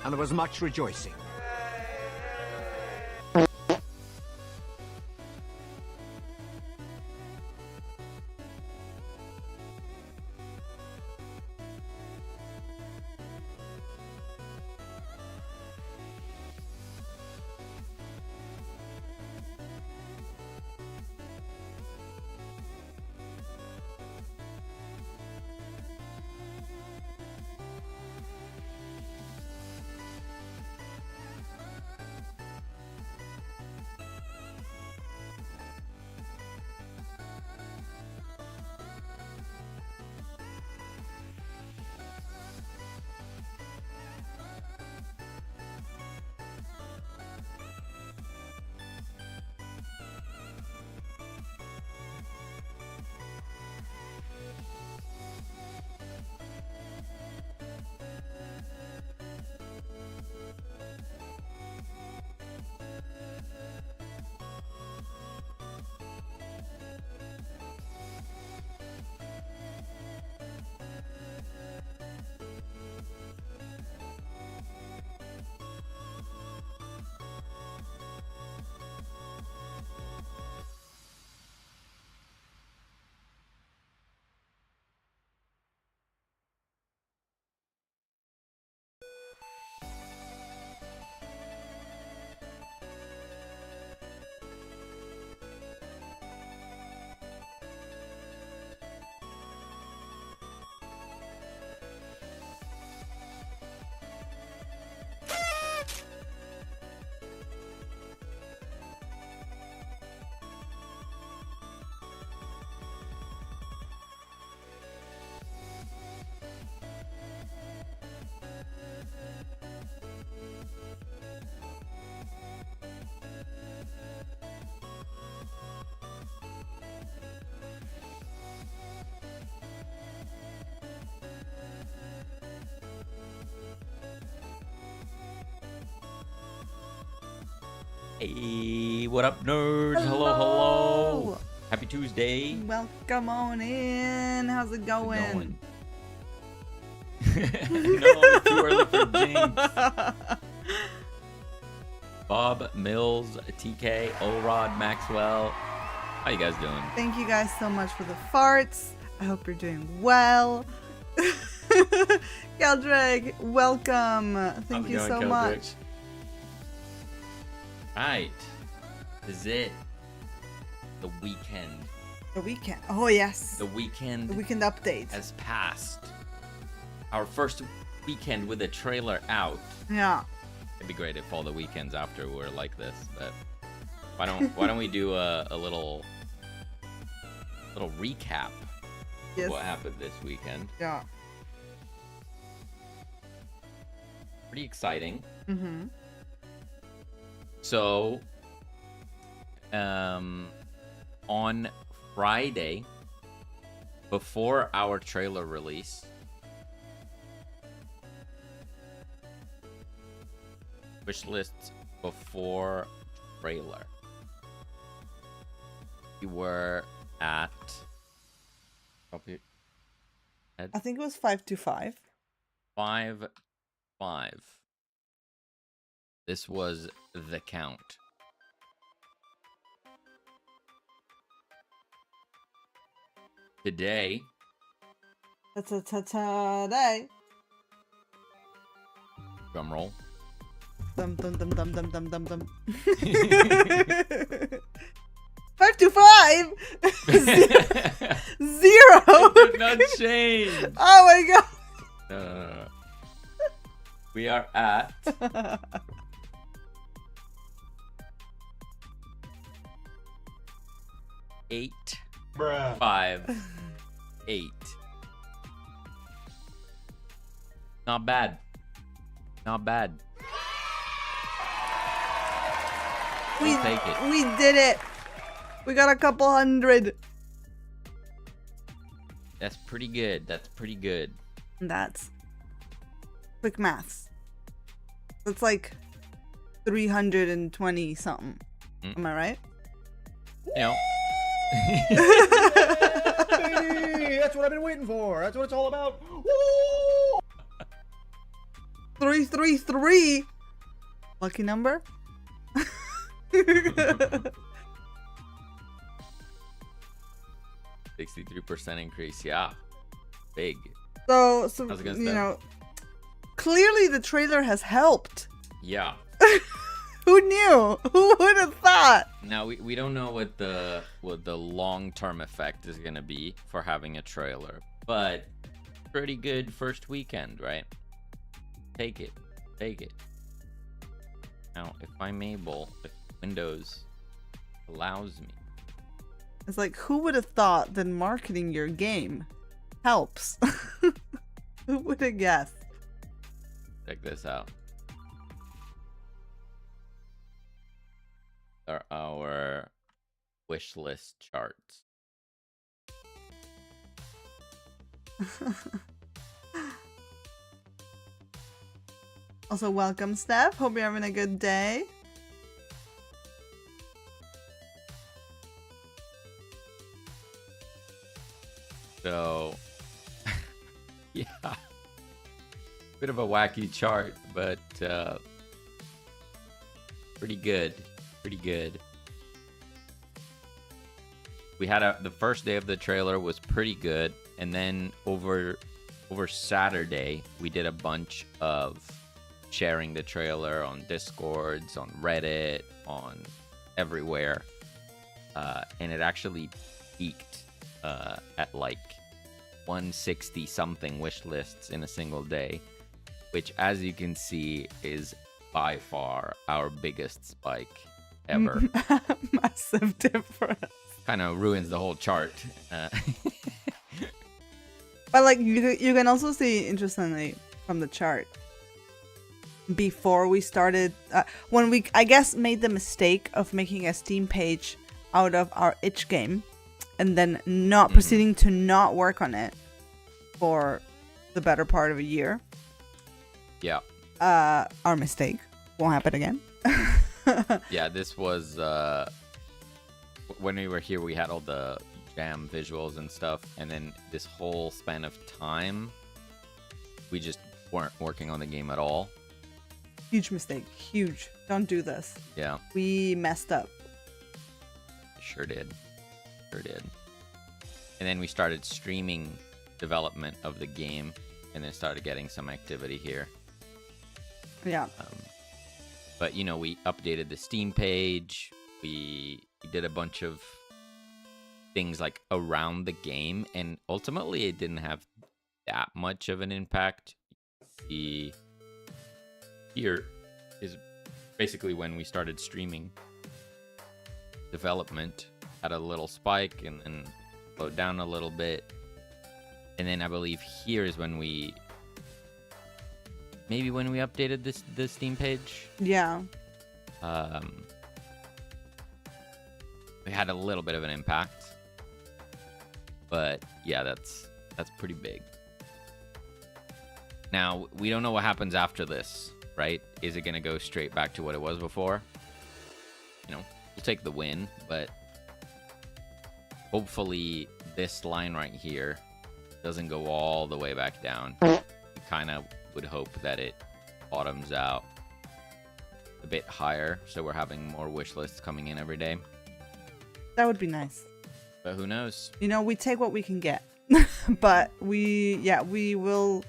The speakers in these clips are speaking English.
and there was much rejoicing. Hey, what up, nerds? Hello, hello. Happy Tuesday. Welcome on in. How's it going? No, it's too early for Jinx. Bob, Mills, TK, Orod, Maxwell. How you guys doing? Thank you guys so much for the farts. I hope you're doing well. Geldrig, welcome. Thank you so much. Right. This is it. The weekend. The weekend. Oh, yes. The weekend. The weekend update has passed. Our first weekend with a trailer out. Yeah. It'd be great if all the weekends after were like this, but why don't we do a little recap of what happened this weekend? Yeah. Pretty exciting. Mm-hmm. So, on Friday, before our trailer release, wish lists before trailer, we were at, I think it was 525. 5.5. This was the count. Today. Today. Drum roll. Dum dum dum dum dum dum dum dum. 525. Zero. It did not change. Oh my god. No. We are at 8, 5, 8. Not bad. Not bad. We take it. We did it. We got a couple hundred. That's pretty good. That's pretty good. That's quick maths. That's like 320 something. Am I right? You know. Hey, that's what I've been waiting for. That's what it's all about. Woo! 333. Lucky number. 63% increase. Yeah, big. So How's it gonna you start? know, clearly the trailer has helped. Yeah. Who knew? Who would have thought? Now we don't know what the long-term effect is gonna be for having a trailer, but pretty good first weekend, right? Take it. Now, if I'm able, if Windows allows me. It's like, who would have thought that marketing your game helps? Who would have guessed? Check this out. Are our wish list charts. Also, welcome, Steph. Hope you're having a good day. So, yeah, bit of a wacky chart, but pretty good. We had the first day of the trailer was pretty good, and then over Saturday we did a bunch of sharing the trailer on Discords, on Reddit, on everywhere, and it actually peaked at like 160 something wish lists in a single day, which, as you can see, is by far our biggest spike ever. Massive difference. Kind of ruins the whole chart. But like you can also see, interestingly, from the chart, before we started, when we, I guess, made the mistake of making a Steam page out of our itch game, and then not proceeding to not work on it for the better part of a year. Yeah. Our mistake. Won't happen again. Yeah, this was when we were here, we had all the jam visuals and stuff, and then this whole span of time we just weren't working on the game at all. Huge mistake. Huge. Don't do this. Yeah, We messed up. sure did. And then we started streaming development of the game, and then started getting some activity here. Yeah. But you know, we updated the Steam page. We did a bunch of things like around the game, and ultimately it didn't have that much of an impact. Here is basically when we started streaming development, had a little spike and then slowed down a little bit, and then I believe here is when we updated the Steam page. Yeah. We had a little bit of an impact, but yeah, that's pretty big. Now we don't know what happens after this, right? Is it gonna go straight back to what it was before? You know, we'll take the win, but hopefully this line right here doesn't go all the way back down. We kind of would hope that it bottoms out a bit higher, so we're having more wish lists coming in every day. That would be nice. But who knows? You know, we take what we can get. But we will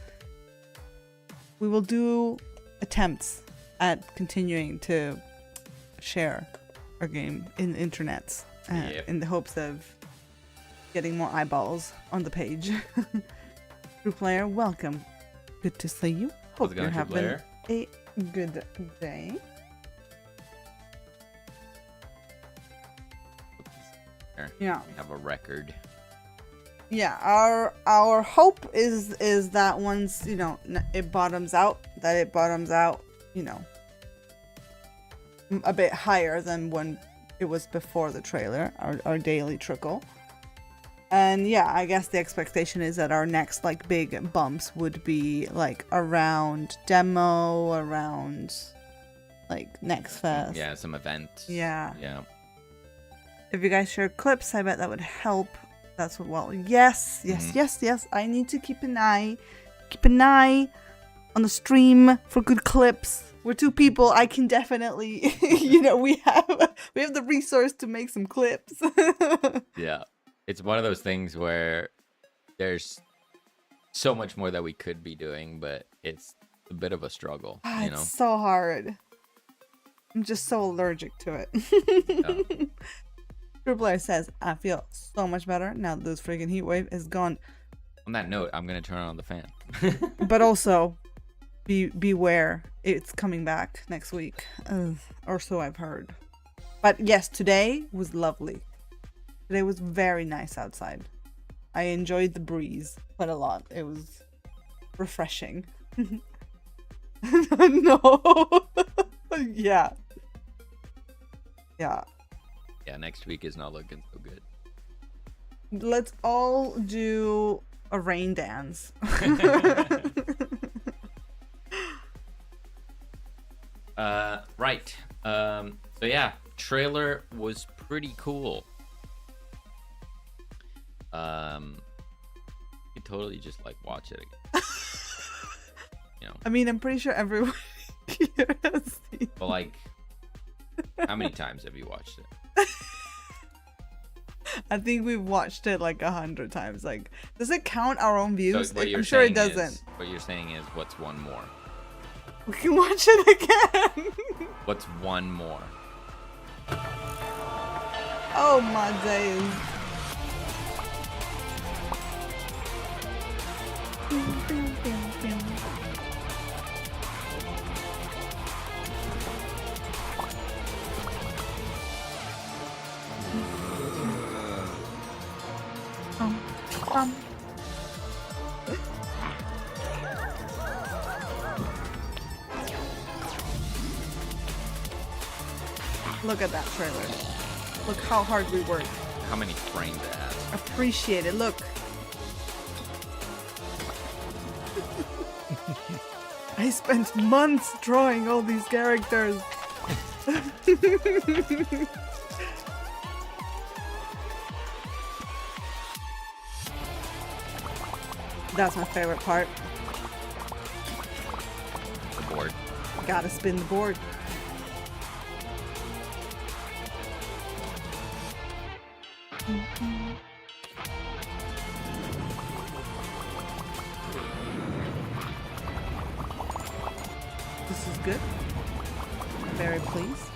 do attempts at continuing to share our game in the internets, in the hopes of getting more eyeballs on the page. True player, welcome. Good to see you. Hope you're having a good day. Yeah. We have a record. Yeah, our hope is that once, you know, it bottoms out, you know, a bit higher than when it was before the trailer, our daily trickle. And yeah, I guess the expectation is that our next like big bumps would be like around demo, around like Next Fest. Yeah, some events. Yeah. Yeah. If you guys share clips, I bet that would help. That's what. Well, yes. I need to keep an eye on the stream for good clips. We're two people. I can definitely, we have the resource to make some clips. Yeah, it's one of those things where there's so much more that we could be doing, but it's a bit of a struggle. It's so hard. I'm just so allergic to it. Yeah. Triple says, I feel so much better now that this freaking heat wave is gone. On that note, I'm gonna turn on the fan. But also, beware, it's coming back next week, or so I've heard. But yes, today was lovely. Today was very nice outside. I enjoyed the breeze quite a lot. It was refreshing. No. Yeah. Yeah. Yeah, next week is not looking so good. Let's all do a rain dance. Right. So yeah, trailer was pretty cool. You could totally just like watch it again. I mean, I'm pretty sure everyone here has seen. But like, how many times have you watched it? I think we've watched it like 100 times. Like, does it count our own views? So I'm sure it doesn't. What you're saying is, what's one more? We can watch it again. What's one more? Oh my days. Look at that trailer. Look how hard we work. How many frames it has? Appreciate it. Look. I spent months drawing all these characters. That's my favorite part. The board. Gotta spin the board. This is good. Very pleased.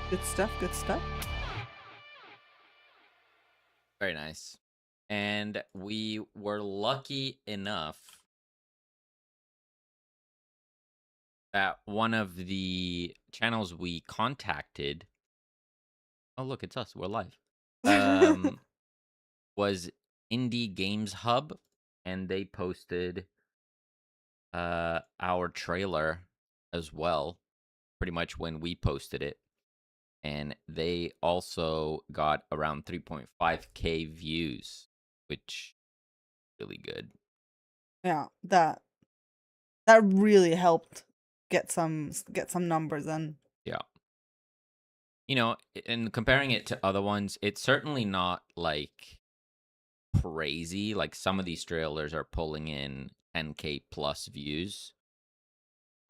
Good stuff, good stuff. Very nice. And we were lucky enough that one of the channels we contacted, oh look, it's us, we're live, was Indie Games Hub, and they posted our trailer as well, pretty much when we posted it. And they also got around 3.5k views, which is really good. Yeah, that really helped get some numbers in. Yeah. You know, and comparing it to other ones, it's certainly not like crazy. Like some of these trailers are pulling in 10k plus views.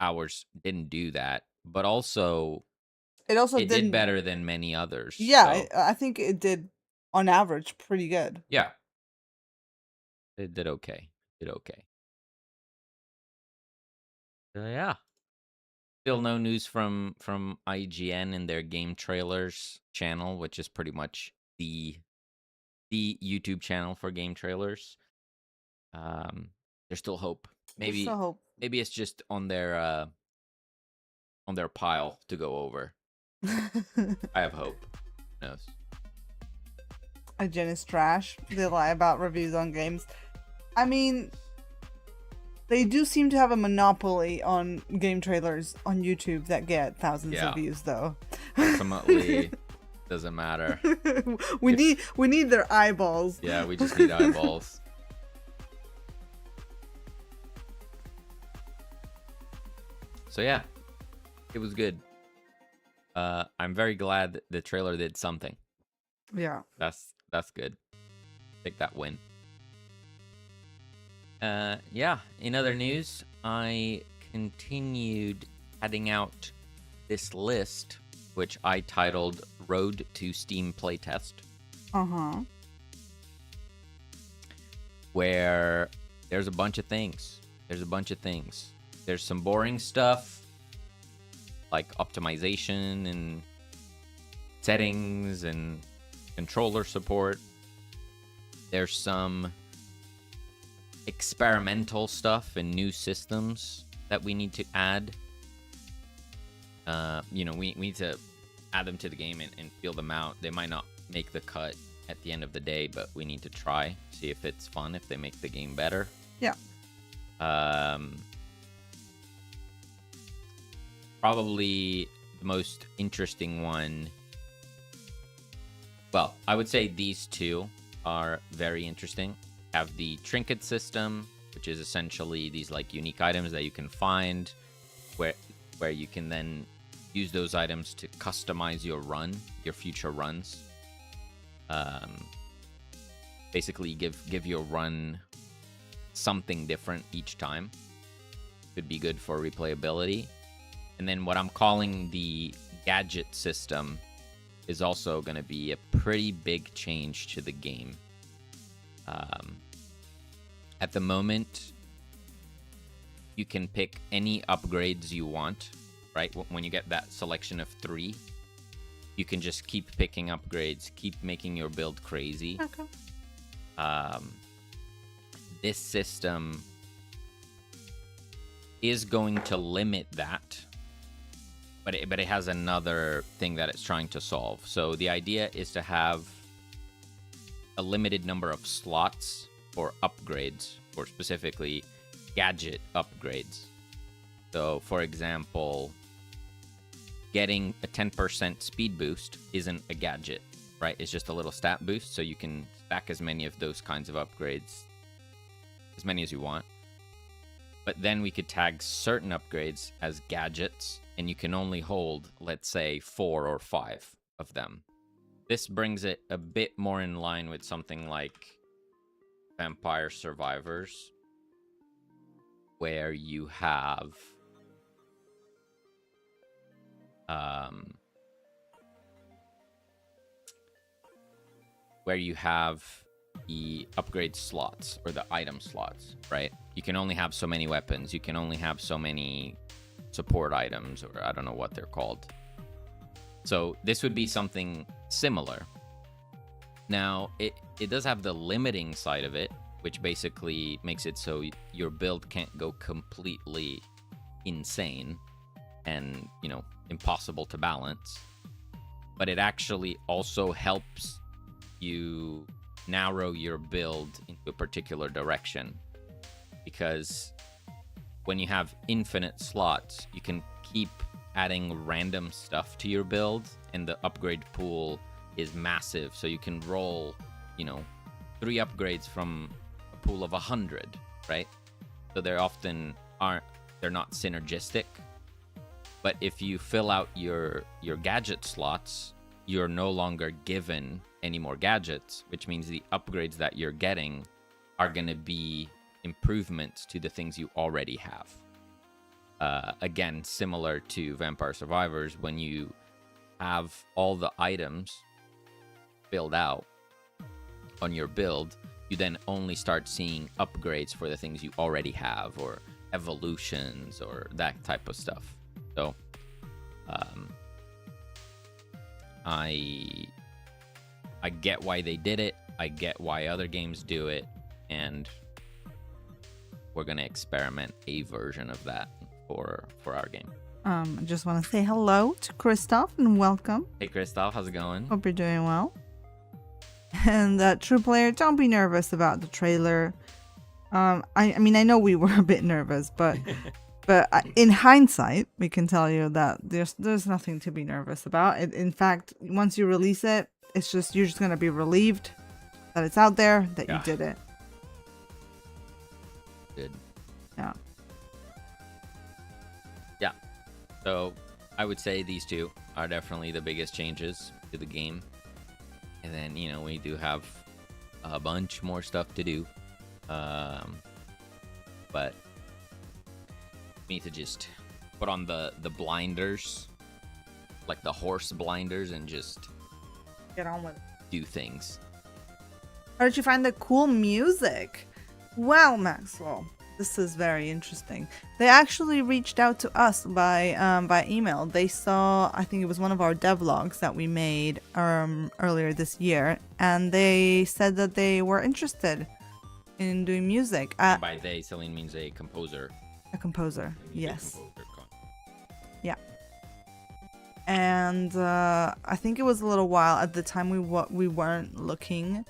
Ours didn't do that, but also it did better than many others. Yeah, so. I think it did on average pretty good. Yeah. It did okay. So yeah. Still no news from IGN and their game trailers channel, which is pretty much the YouTube channel for game trailers. There's still hope. Maybe it's just on their pile to go over. I have hope. Who knows? IGN is trash. They lie about reviews on games. I mean, they do seem to have a monopoly on game trailers on YouTube that get thousands of views, though. Ultimately, doesn't matter. We need their eyeballs. Yeah, we just need eyeballs. So yeah, it was good. I'm very glad that the trailer did something. Yeah, that's good. Take that win. Yeah, in other news, I continued heading out this list, which I titled Road to Steam Playtest, Uh-huh. where there's a bunch of things. There's some boring stuff, like optimization and settings and controller support. There's some experimental stuff and new systems that we need to add. We need to add them to the game and feel them out. They might not make the cut at the end of the day, but we need to try, see if it's fun, if they make the game better. Yeah. Probably the most interesting one. Well, I would say these two are very interesting. Have the trinket system, which is essentially these like unique items that you can find, where you can then use those items to customize your future runs. Basically, give your run something different each time. Could be good for replayability. And then what I'm calling the gadget system is also going to be a pretty big change to the game. At the moment, you can pick any upgrades you want, right? When you get that selection of 3, you can just keep picking upgrades, keep making your build crazy. Okay. This system is going to limit that, but it has another thing that it's trying to solve. So the idea is to have a limited number of slots for upgrades, or specifically gadget upgrades. So, for example, getting a 10% speed boost isn't a gadget, right? It's just a little stat boost, so you can stack as many of those kinds of upgrades, as many as you want. But then we could tag certain upgrades as gadgets, and you can only hold, let's say, 4 or 5 of them. This brings it a bit more in line with something like Vampire Survivors, where you have the upgrade slots or the item slots, right? You can only have so many weapons, you can only have so many support items, or I don't know what they're called. So this would be something similar. Now, it does have the limiting side of it, which basically makes it so your build can't go completely insane and, impossible to balance. But it actually also helps you narrow your build into a particular direction. Because when you have infinite slots, you can keep adding random stuff to your build, and the upgrade pool is massive. So you can roll, 3 upgrades from a pool of 100, right? So they're not synergistic. But if you fill out your gadget slots, you're no longer given any more gadgets, which means the upgrades that you're getting are going to be improvements to the things you already have. Again, similar to Vampire Survivors, when you have all the items filled out on your build, you then only start seeing upgrades for the things you already have, or evolutions, or that type of stuff. So, I get why they did it. I get why other games do it, and we're gonna experiment a version of that for our game. I just want to say hello to Christoph and welcome. Hey, Christoph, how's it going? Hope you're doing well. And true player, don't be nervous about the trailer. I mean, I know we were a bit nervous, but in hindsight, we can tell you that there's nothing to be nervous about. In fact, once you release it, you're just gonna be relieved that it's out there, that you did it. Good. Yeah. Yeah. So I would say these two are definitely the biggest changes to the game. And then, we do have a bunch more stuff to do. but we need to just put on the blinders, like the horse blinders, and just Get on with it. do things. How did you find the cool music? Well, Maxwell, this is very interesting. They actually reached out to us by email. They saw, I think it was one of our devlogs that we made earlier this year, and they said that they were interested in doing music. And by they, Selene means a composer. A composer, yes. Composer. Yeah. And I think it was a little while at the time we weren't looking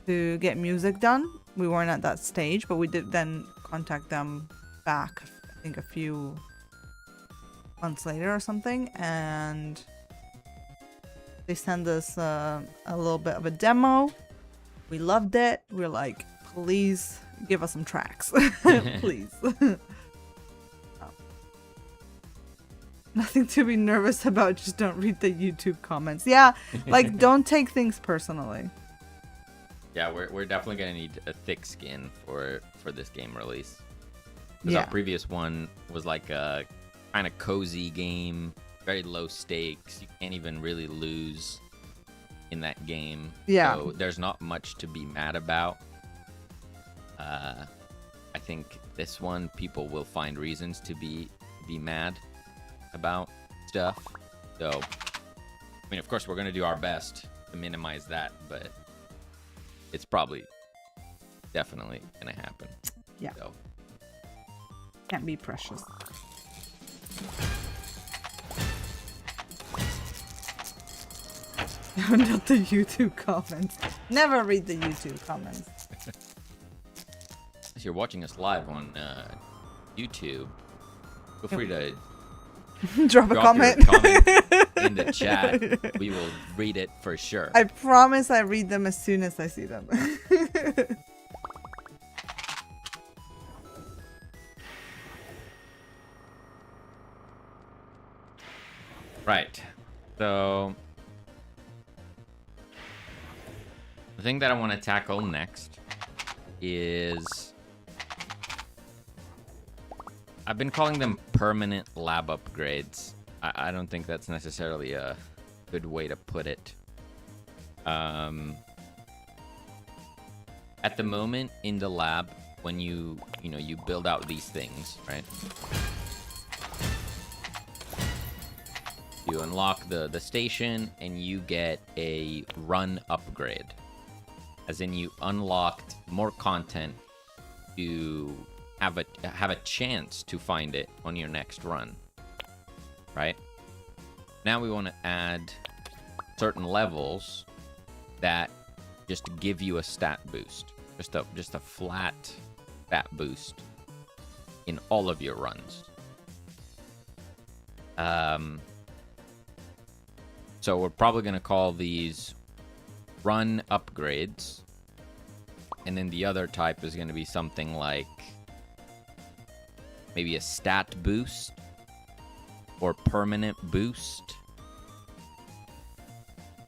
to get music done. We weren't at that stage, but we did then contact them back, I think a few months later or something, and they sent us a little bit of a demo. We loved it. We were like, please give us some tracks. Please. Nothing to be nervous about, just don't read the YouTube comments. Yeah, like don't take things personally. Yeah, we're definitely gonna need a thick skin for this game release. Because Yeah. our previous one was like a kind of cozy game, very low stakes. You can't even really lose in that game. Yeah. So there's not much to be mad about. I think this one people will find reasons to be mad about stuff. So, I mean, of course, we're gonna do our best to minimize that, but it's probably definitely gonna happen. Yeah. So. Can't be precious. Not the YouTube comments. Never read the YouTube comments. If you're watching us live on YouTube, feel free to Drop a drop comment. your comment in the chat. We will read it for sure. I promise I read them as soon as I see them. Right. So the thing that I want to tackle next is I've been calling them permanent lab upgrades. I don't think that's necessarily a good way to put it. At the moment in the lab, when you build out these things, right? You unlock the station and you get a run upgrade. As in you unlocked more content to have a chance to find it on your next run. Right? Now we want to add certain levels that just give you a stat boost. Just a flat stat boost in all of your runs. So we're probably going to call these run upgrades. And then the other type is going to be something like maybe a stat boost or permanent boost.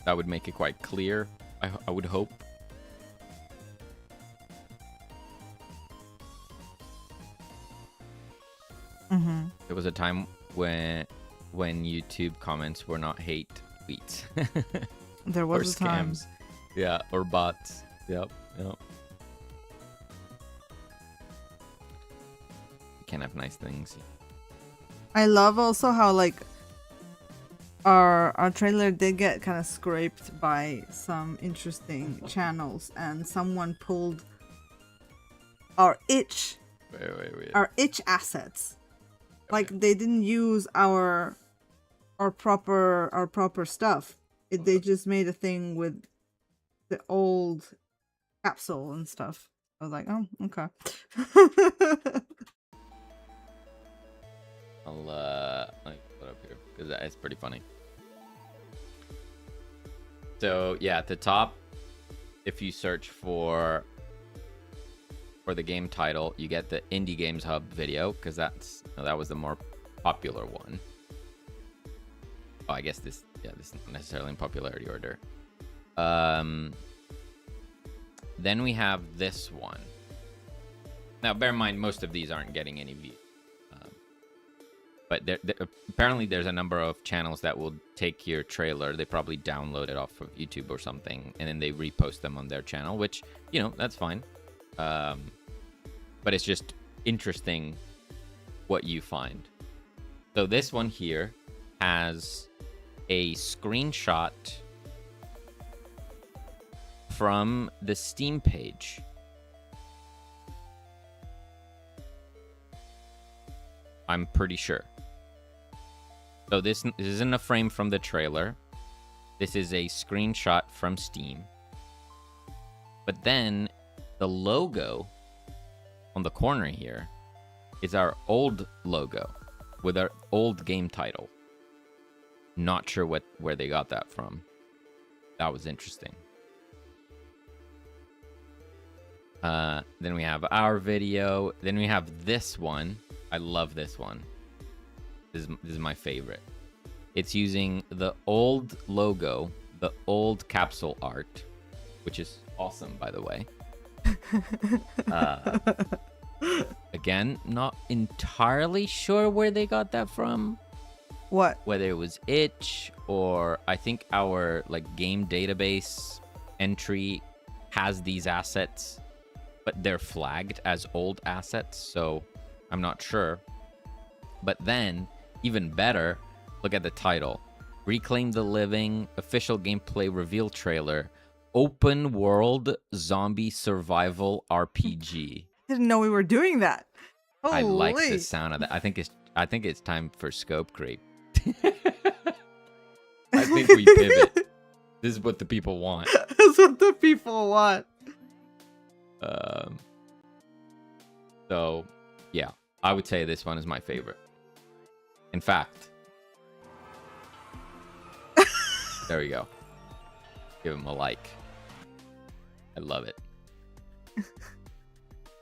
That would make it quite clear, I would hope. Mm-hmm. There was a time when YouTube comments were not hate tweets. There or was a time. scams. Yeah, or bots. Yep. You can't have nice things. I love also how like our trailer did get kind of scraped by some interesting channels, and someone pulled our itch Wait. our itch assets. Like they didn't use our proper stuff. They just made a thing with the old capsule and stuff. I was like, oh, okay. Let me put it up here because it's pretty funny. So yeah, at the top, if you search for the game title, you get the Indie Games Hub video because that was the more popular one. Oh, I guess this is not necessarily in popularity order. Then we have this one, Now, bear in mind, most of these aren't getting any views. But apparently there's a number of channels that will take your trailer. They probably download it off of YouTube or something, and then they repost them on their channel, which, you know, that's fine. But it's just interesting what you find. So this one here has a screenshot from the Steam page. I'm pretty sure. So this isn't a frame from the trailer. This is a screenshot from Steam. But then the logo on the corner here is our old logo with our old game title. Not sure where they got that from. That was interesting. Then we have our video. Then we have this one. I love this one. This is my favorite. It's using the old logo, the old capsule art, which is awesome, by the way. Again, not entirely sure where they got that from. What? Whether it was itch or I think our like game database entry has these assets, but they're flagged as old assets, so I'm not sure. But then, even better, look at the title. Reclaim the Living official gameplay reveal trailer. Open world zombie survival RPG. Didn't know we were doing that. Holy. I like the sound of that. I think it's time for scope creep. I think we pivot. This is what the people want. That's what the people want. So, yeah, I would say this one is my favorite. In fact, there we go. Give him a like. I love it.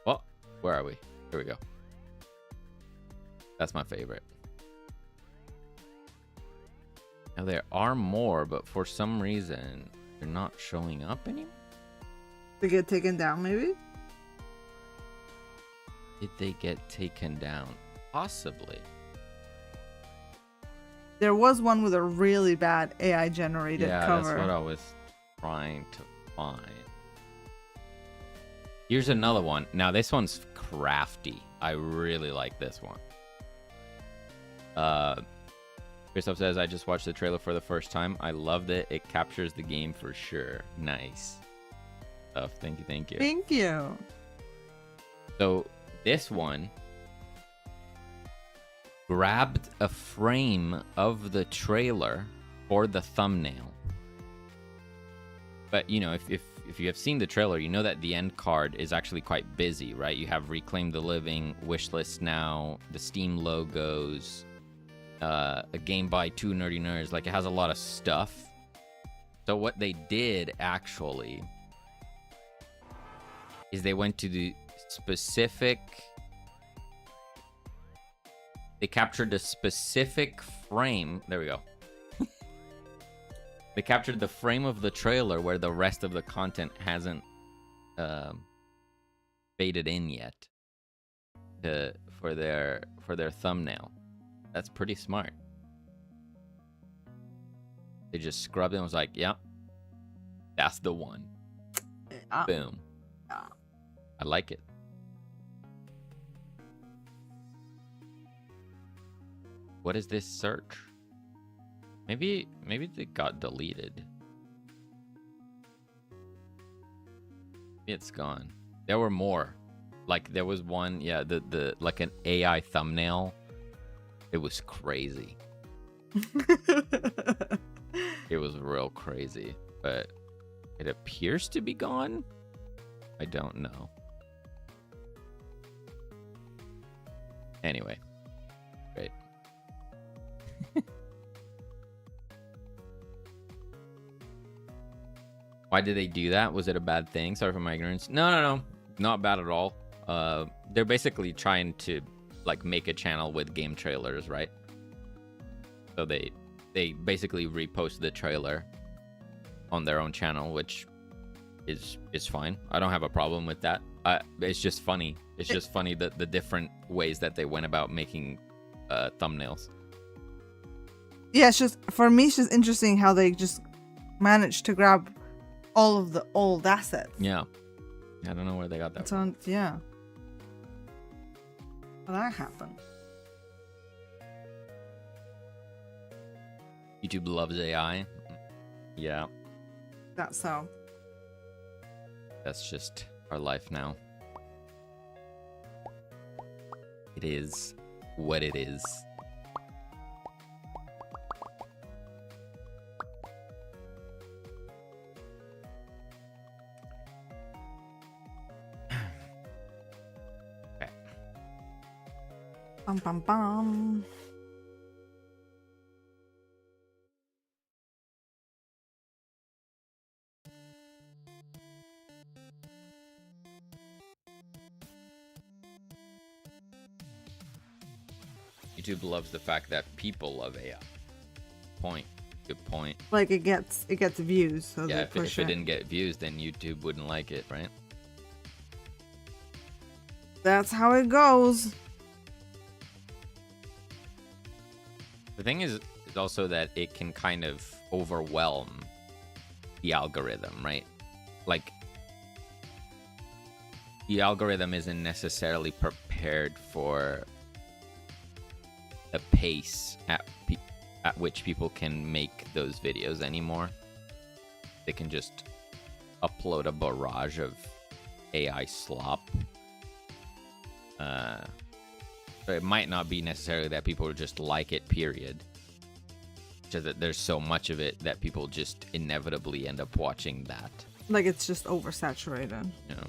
Well, where are we? Here we go. That's my favorite. Now, there are more, but for some reason, they're not showing up anymore. They get taken down, maybe? Did they get taken down? Possibly. There was one with a really bad AI generated cover. That's what I was trying to find. Here's another one. Now, this one's crafty. I really like this one. Christoph says, I just watched the trailer for the first time. I loved it. It captures the game for sure. Nice stuff. Thank you. Thank you. Thank you. So this one grabbed a frame of the trailer for the thumbnail. But, you know, if you have seen the trailer, you know that the end card is actually quite busy, right? You have Reclaim the Living, Wishlist Now, the Steam logos, a game by Two Nerdy Nerds. Like, it has a lot of stuff. So what they did, actually, is they went to the specific... They captured a specific frame. There we go. They captured the frame of the trailer where the rest of the content hasn't faded in yet for their thumbnail. That's pretty smart. They just scrubbed it and was like, yep, that's the one. Boom. I like it. What is this search? Maybe they got deleted. It's gone. There were more. Like there was one, yeah, the like an AI thumbnail. It was crazy. It was real crazy, but it appears to be gone. I don't know. Anyway, great. Why did they do that? Was it a bad thing? Sorry for my ignorance. No. Not bad at all. They're basically trying to like make a channel with game trailers, right? So they basically repost the trailer on their own channel, which is fine. I don't have a problem with that. It's just funny. It's just funny that the different ways that they went about making thumbnails. Yeah, it's just for me. It's just interesting how they just managed to grab all of the old assets. Yeah, I don't know where they got that from. Yeah. How that happened? YouTube loves AI. Yeah, That's so. that's just our life now. It is what it is. Okay. Bum bum bum. YouTube loves the fact that people love AI. Point. Good point. Like it gets views. So Yeah, they if push it didn't get views, then YouTube wouldn't like it, right? That's how it goes. The thing is also that it can kind of overwhelm the algorithm, right? Like, the algorithm isn't necessarily prepared for the pace at which people can make those videos anymore. They can just upload a barrage of AI slop. So it might not be necessarily that people just like it, period. Just that there's so much of it that people just inevitably end up watching that. Like it's just oversaturated. You know?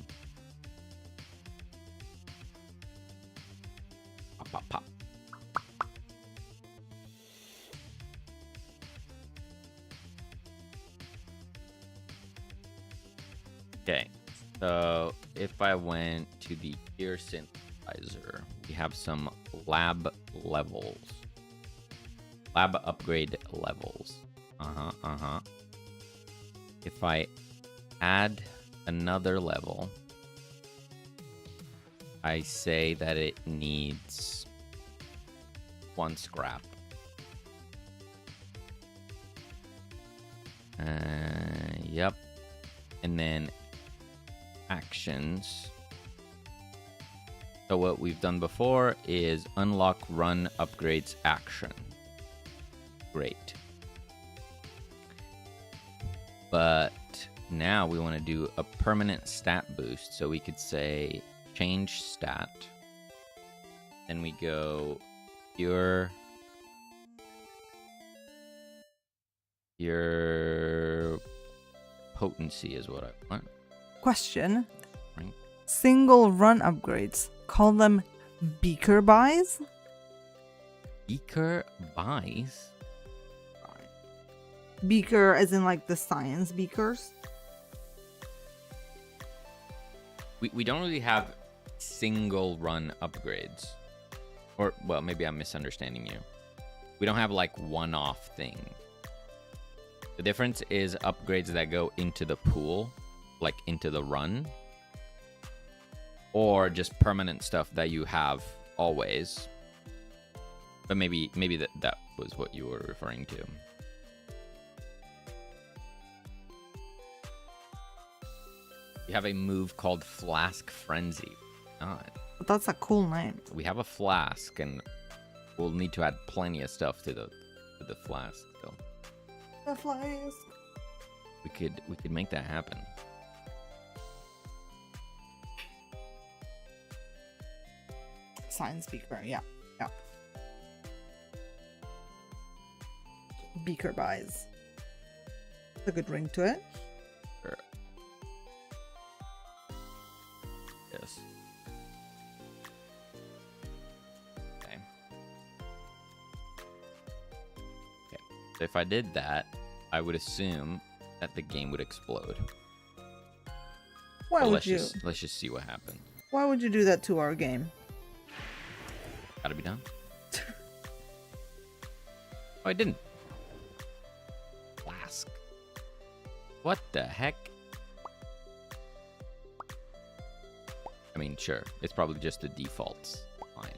Pop, pop, pop. Okay, so if I went to the ear synthesizer, we have some lab levels. Lab upgrade levels. If I add another level, I say that it needs 1 scrap. Yep. And then actions. So what we've done before is unlock run upgrades action. Great. But now we want to do a permanent stat boost. So we could say change stat. Then we go your potency is what I want. Question. Right. Single run upgrades. Call them beaker buys? Beaker buys? Beaker as in like the science beakers? We don't really have single run upgrades. Or, well, maybe I'm misunderstanding you. We don't have like one-off thing. The difference is upgrades that go into the pool, like into the run, or just permanent stuff that you have always. But maybe that was what you were referring to. We have a move called Flask Frenzy. God. But that's a cool name. We have a flask, and we'll need to add plenty of stuff to the flask. So The flask. we could make that happen. Science beaker, yeah. Beaker buys. A good ring to it. Sure. Yes. Okay. So if I did that, I would assume that the game would explode. Why But would let's you? let's just see what happens. Why would you do that to our game? Gotta be done. Oh, I didn't. Flask. What the heck? I mean, sure, it's probably just the defaults. Fine.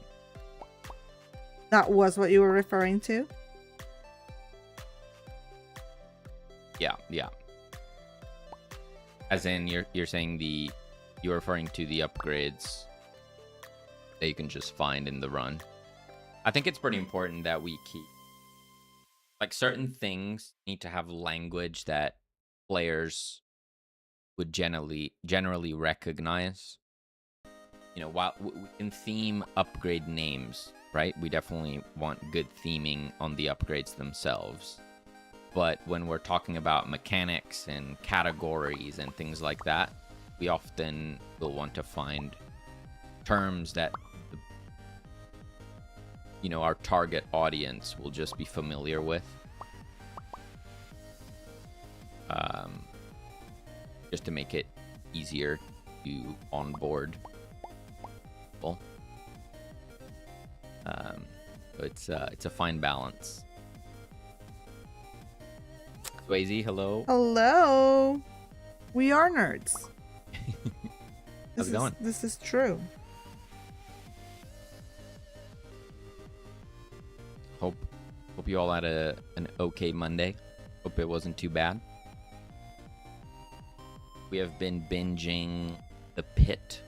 That was what you were referring to? Yeah. As in, you're saying you're referring to the upgrades that you can just find in the run. I think it's pretty important that we keep, like, certain things need to have language that players would generally recognize. You know, while we can theme upgrade names, right? We definitely want good theming on the upgrades themselves. But when we're talking about mechanics and categories and things like that, we often will want to find terms that, you know, our target audience will just be familiar with. Just to make it easier to onboard people. So it's a fine balance. Swayze, hello. Hello. We are nerds. How's it going? This is true. Hope you all had an okay Monday. Hope it wasn't too bad. We have been binging The Pit,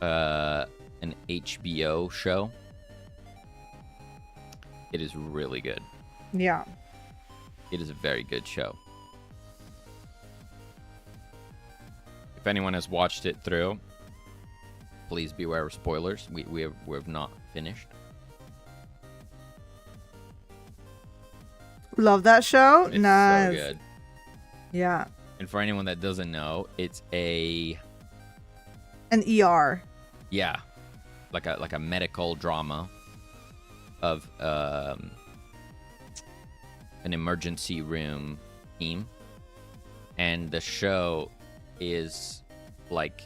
an HBO show. It is really good. Yeah. It is a very good show. If anyone has watched it through, please beware of spoilers. We have not finished. Love that show. It's nice. so good. Yeah. And for anyone that doesn't know, it's an ER. Yeah, like a medical drama of an emergency room team, and the show is like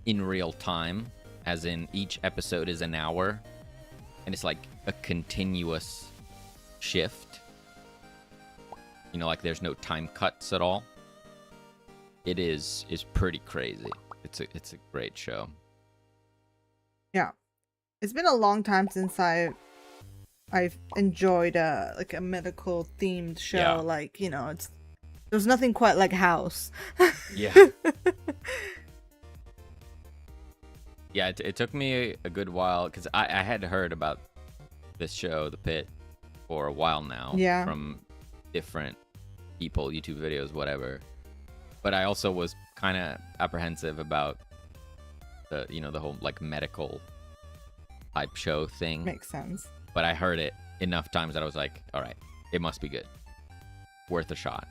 in real time, as in each episode is an hour, and it's like a continuous shift. You know, like there's no time cuts at all. It is pretty crazy. It's a great show. Yeah. It's been a long time since I've enjoyed a medical themed show. Yeah. Like, you know, there's nothing quite like House. Yeah. Yeah, it took me a good while because I had heard about this show, The Pit, for a while now. Yeah. From different people, YouTube videos, whatever. But I also was kind of apprehensive about the whole like medical type show thing. Makes sense. But I heard it enough times that I was like, all right, it must be good. Worth a shot.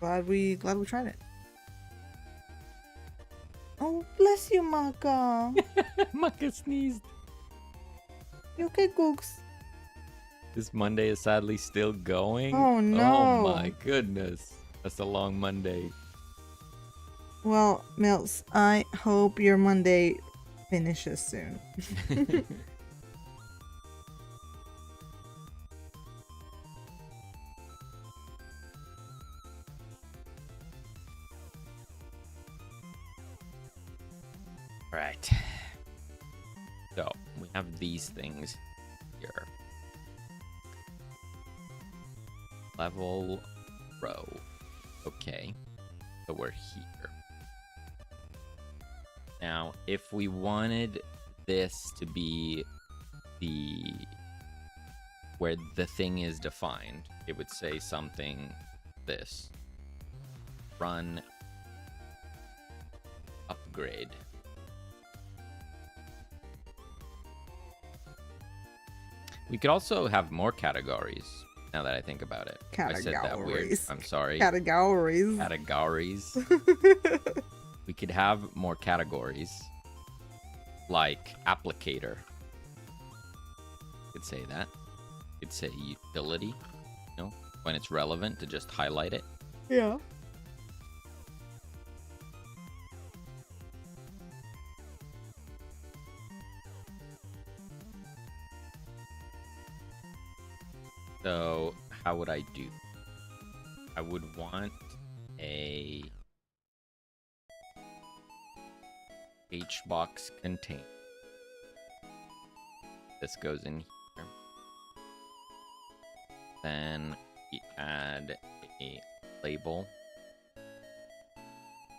Glad we tried it. Oh, bless you, Maka. Maka sneezed. You okay, Gooks? This Monday is sadly still going. Oh, no. Oh my goodness. That's a long Monday. Well, Mills, I hope your Monday finishes soon. Right. So, we have these things here. Level row. Okay. So we're here. Now, if we wanted this to be where the thing is defined, it would say something this. Run upgrade. We could also have more categories, now that I think about it. I said that weird. I'm sorry. Categories. Categories. We could have more categories, like applicator. Could say that. Could say utility, you know, when it's relevant to just highlight it. Yeah. So, how would I do? I would want a H box contain. This goes in here. Then we add a label.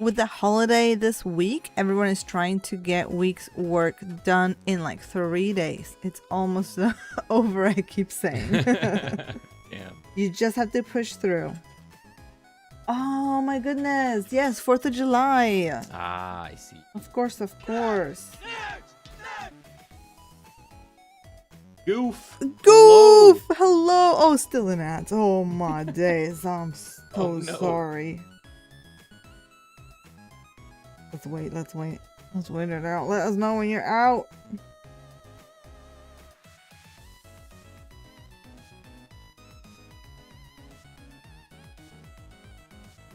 With the holiday this week, everyone is trying to get week's work done in like 3 days. It's almost over, I keep saying. Yeah. You just have to push through. Oh my goodness. Yes, 4th of July. Ah, I see. Of course, of course. Goof. Goof! Hello! Oh, still in ads. Oh my days. I'm so Oh, no. sorry. Let's wait. Let's wait it out. Let us know when you're out.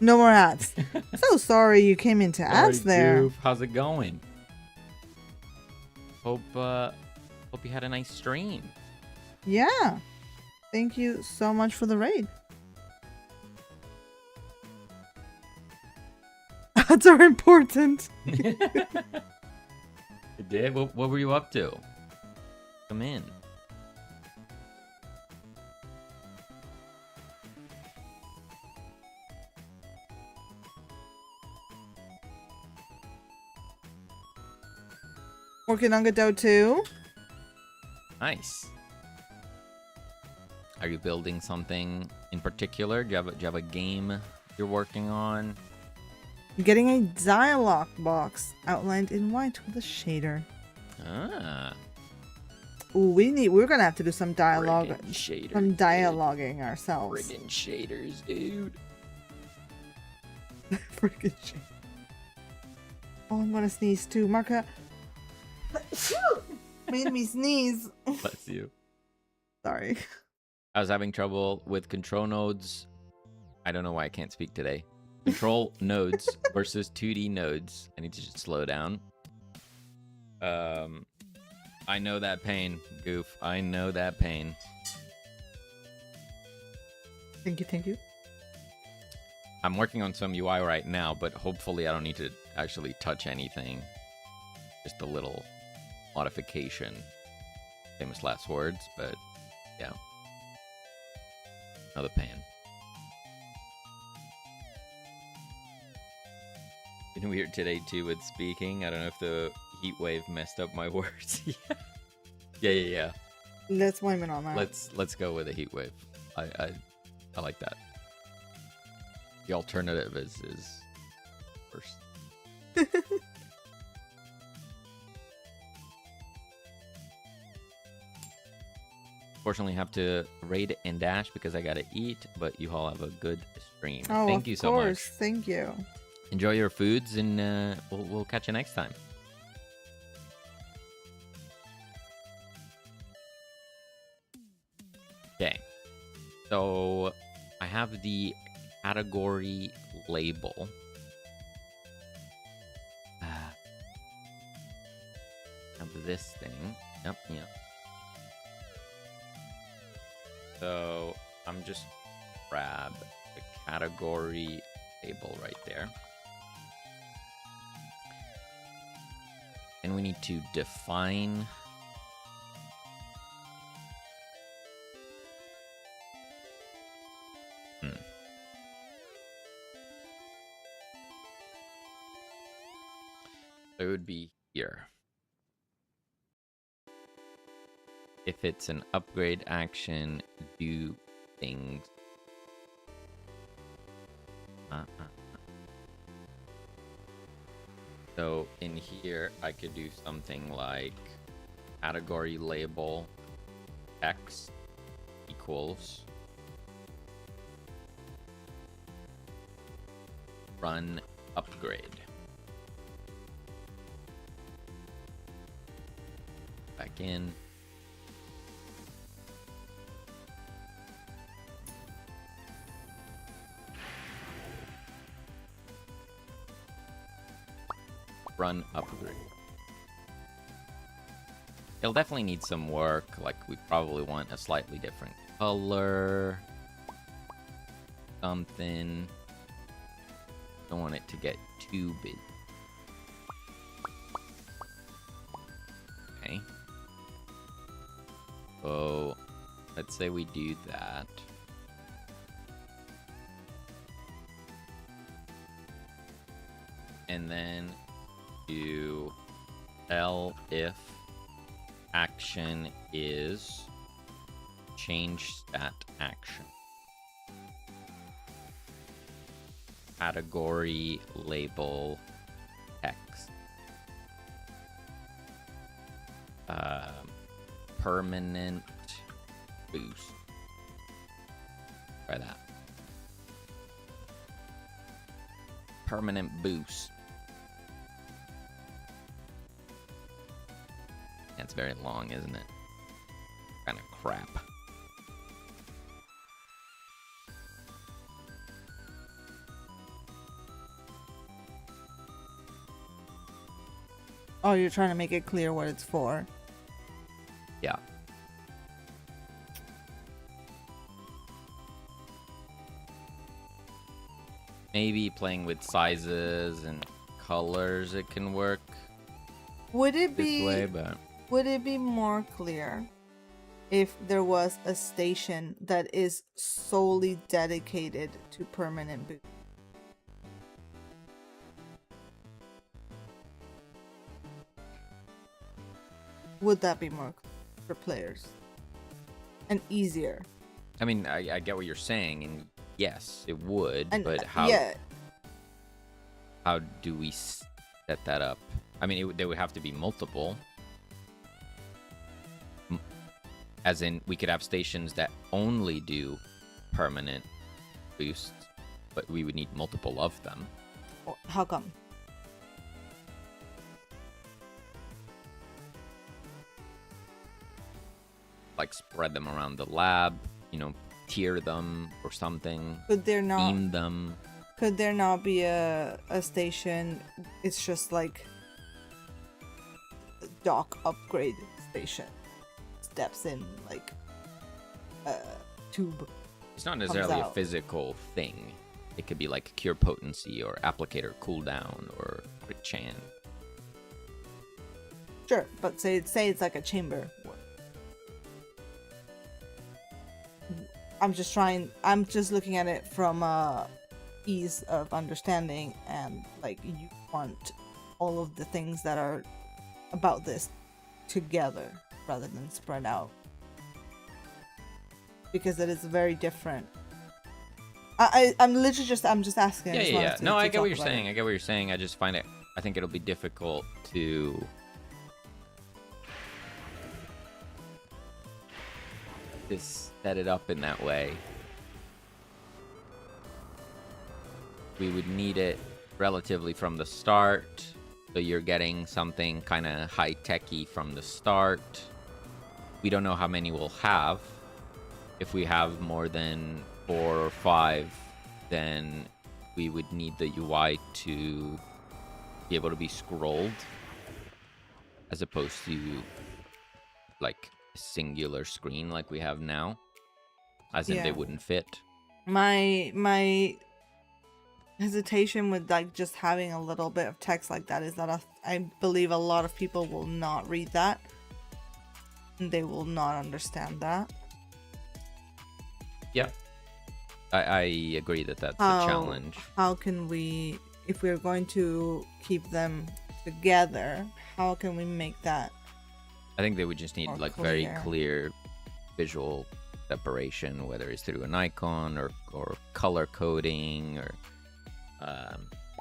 No more ads. So sorry you came into ads there. Goof. How's it going? Hope you had a nice stream. Yeah. Thank you so much for the raid. Ads are important. You did? What were you up to? Come in. Working on Godot too. Nice. Are you building something in particular? Do you have a game you're working on? Getting a dialogue box outlined in white with a shader. Ah. Ooh, we're gonna have to do some dialogue, Friggin' shaders, some dialoguing ourselves. Friggin' shaders, dude. Friggin' shit. Oh, I'm gonna sneeze too. Marka made me sneeze. Bless you. Sorry. I was having trouble with control nodes. I don't know why I can't speak today. Control nodes versus 2D nodes. I need to just slow down. I know that pain, Goof. I know that pain. Thank you, thank you. I'm working on some UI right now, but hopefully I don't need to actually touch anything. Just a little modification. Famous last words, but yeah. Another pain. Been weird today too with speaking. I don't know if the heat wave messed up my words. Yeah. Let's blame it on that. Let's go with a heat wave. I like that. The alternative is worse. Fortunately, have to raid and dash because I gotta eat. But you all have a good stream. Oh, Thank you so much. Thank you. Enjoy your foods, and we'll catch you next time. Okay. So I have the category label. Have this thing. Yep. So I'm just grab the category label right there. And we need to define So it would be here. If it's an upgrade action, do things. So in here, I could do something like category label X equals run upgrade. Back in. Run upgrade. It'll definitely need some work. Like, we probably want a slightly different color. Something. Don't want it to get too big. let's say we do that. And then do L if action is change stat action. Category label text. Permanent boost. Try that. Permanent boost. That's very long, isn't it? Kind of crap. Oh, you're trying to make it clear what it's for. Yeah. Maybe playing with sizes and colors, it can work Would it this be way, but would it be more clear if there was a station that is solely dedicated to permanent boost? Would that be more clear for players and easier? I mean, I get what you're saying, and yes, it would, And but how yeah, how do we set that up? I mean, there would have to be multiple. As in, we could have stations that only do permanent boosts, but we would need multiple of them. how come? Like, spread them around the lab, tier them or something, Could there not? theme them. Could there not be a station? It's just like a dock upgrade station. Steps in like a tube. It's not necessarily a out. physical thing. It could be like cure potency or applicator cooldown or crit chance. Sure, but say it's like a chamber. I'm just looking at it from ease of understanding, and like you want all of the things that are about this together rather than spread out, because it is very different. I'm just asking. Yeah. No, I get what you're saying. I get what you're saying. I just find it. I think it'll be difficult to set it up in that way. We would need it relatively from the start, so you're getting something kind of high-techy from the start. We don't know how many we'll have. If we have more than 4 or 5, then we would need the UI to be able to be scrolled, as opposed to like a singular screen like we have now, as in they wouldn't fit. My hesitation with like just having a little bit of text like that is that I believe a lot of people will not read that. They will not understand that. Yeah, I agree that that's a challenge. How can we, if we're going to keep them together, how can we make that? I think they would just need like very clear visual separation, whether it's through an icon or color coding, or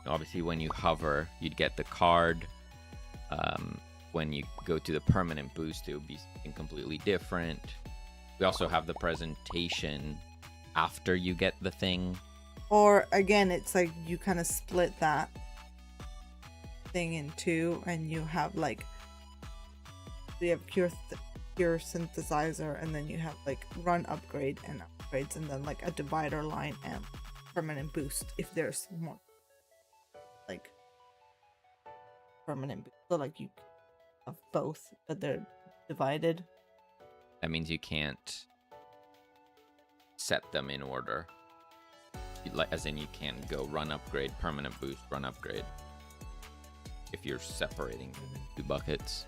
obviously when you hover, you'd get the card. When you go to the permanent boost, it would be something completely different. We also have the presentation after you get the thing. Or again, it's like you kind of split that thing in two, and you have like cure synthesizer, and then you have like run upgrade and upgrades, and then like a divider line and permanent boost if there's more like permanent boost. So like you have both, but they're divided. That means you can't set them in order. As in, you can go run upgrade, permanent boost, run upgrade, if you're separating them in 2 buckets.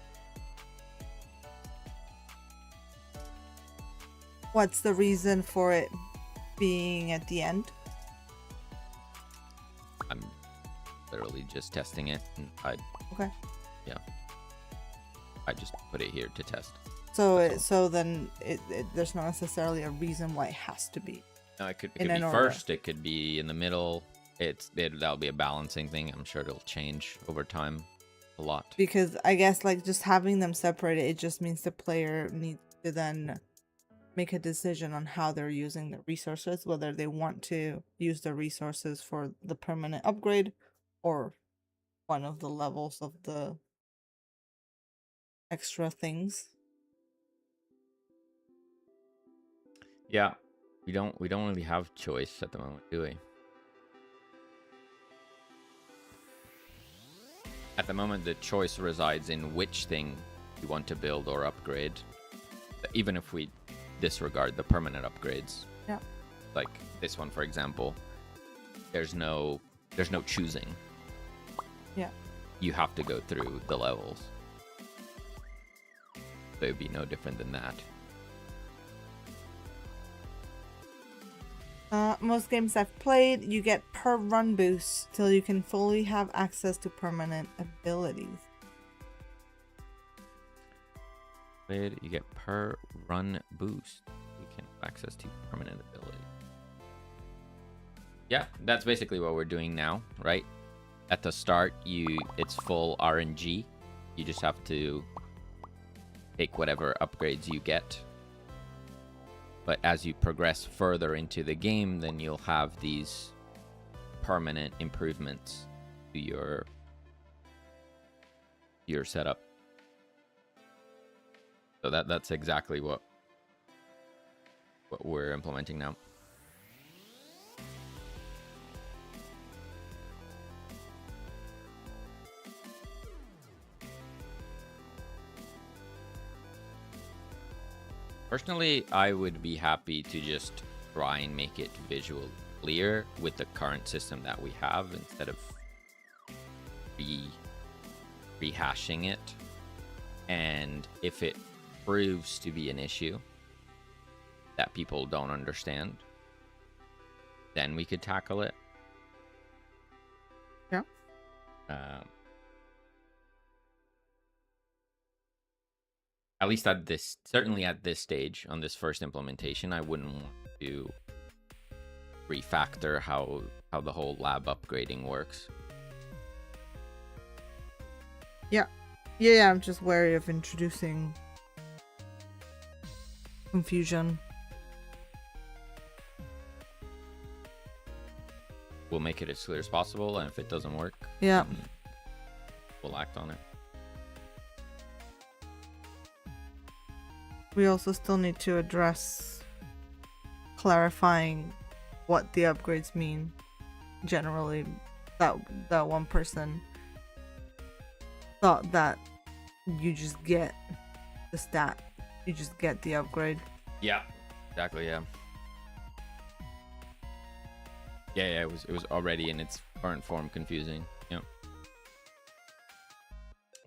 What's the reason for it being at the end? I'm literally just testing it. And Okay. Yeah. I just put it here to test. So then there's not necessarily a reason why it has to be. No, it could be first. It could be in the middle. That'll be a balancing thing. I'm sure it'll change over time a lot. Because I guess like just having them separated, it just means the player needs to then make a decision on how they're using the resources, whether they want to use the resources for the permanent upgrade or one of the levels of the extra things. Yeah, we don't really have choice at the moment, do we? At the moment, the choice resides in which thing you want to build or upgrade. Even if we disregard the permanent upgrades. Yeah. Like this one, for example, there's no choosing. Yeah. You have to go through the levels. So it'd be no different than that. Most games I've played, you get per run boosts till you can fully have access to permanent abilities. You get per run boost. You can have access to permanent ability. Yeah, that's basically what we're doing now, right? At the start, it's full RNG. You just have to take whatever upgrades you get. But as you progress further into the game, then you'll have these permanent improvements to your setup. So that's exactly what we're implementing now. Personally, I would be happy to just try and make it visually clear with the current system that we have instead of rehashing it. And if it proves to be an issue that people don't understand, then we could tackle it. Yeah. At least certainly at this stage, on this first implementation, I wouldn't want to refactor how the whole lab upgrading works. Yeah. Yeah, I'm just wary of introducing confusion. We'll make it as clear as possible, and if it doesn't work, yeah, we'll act on it. We also still need to address clarifying what the upgrades mean. Generally, that one person thought that you just get the stat, you just get the upgrade. Yeah, exactly. Yeah. Yeah. It was already in its current form confusing. Yep.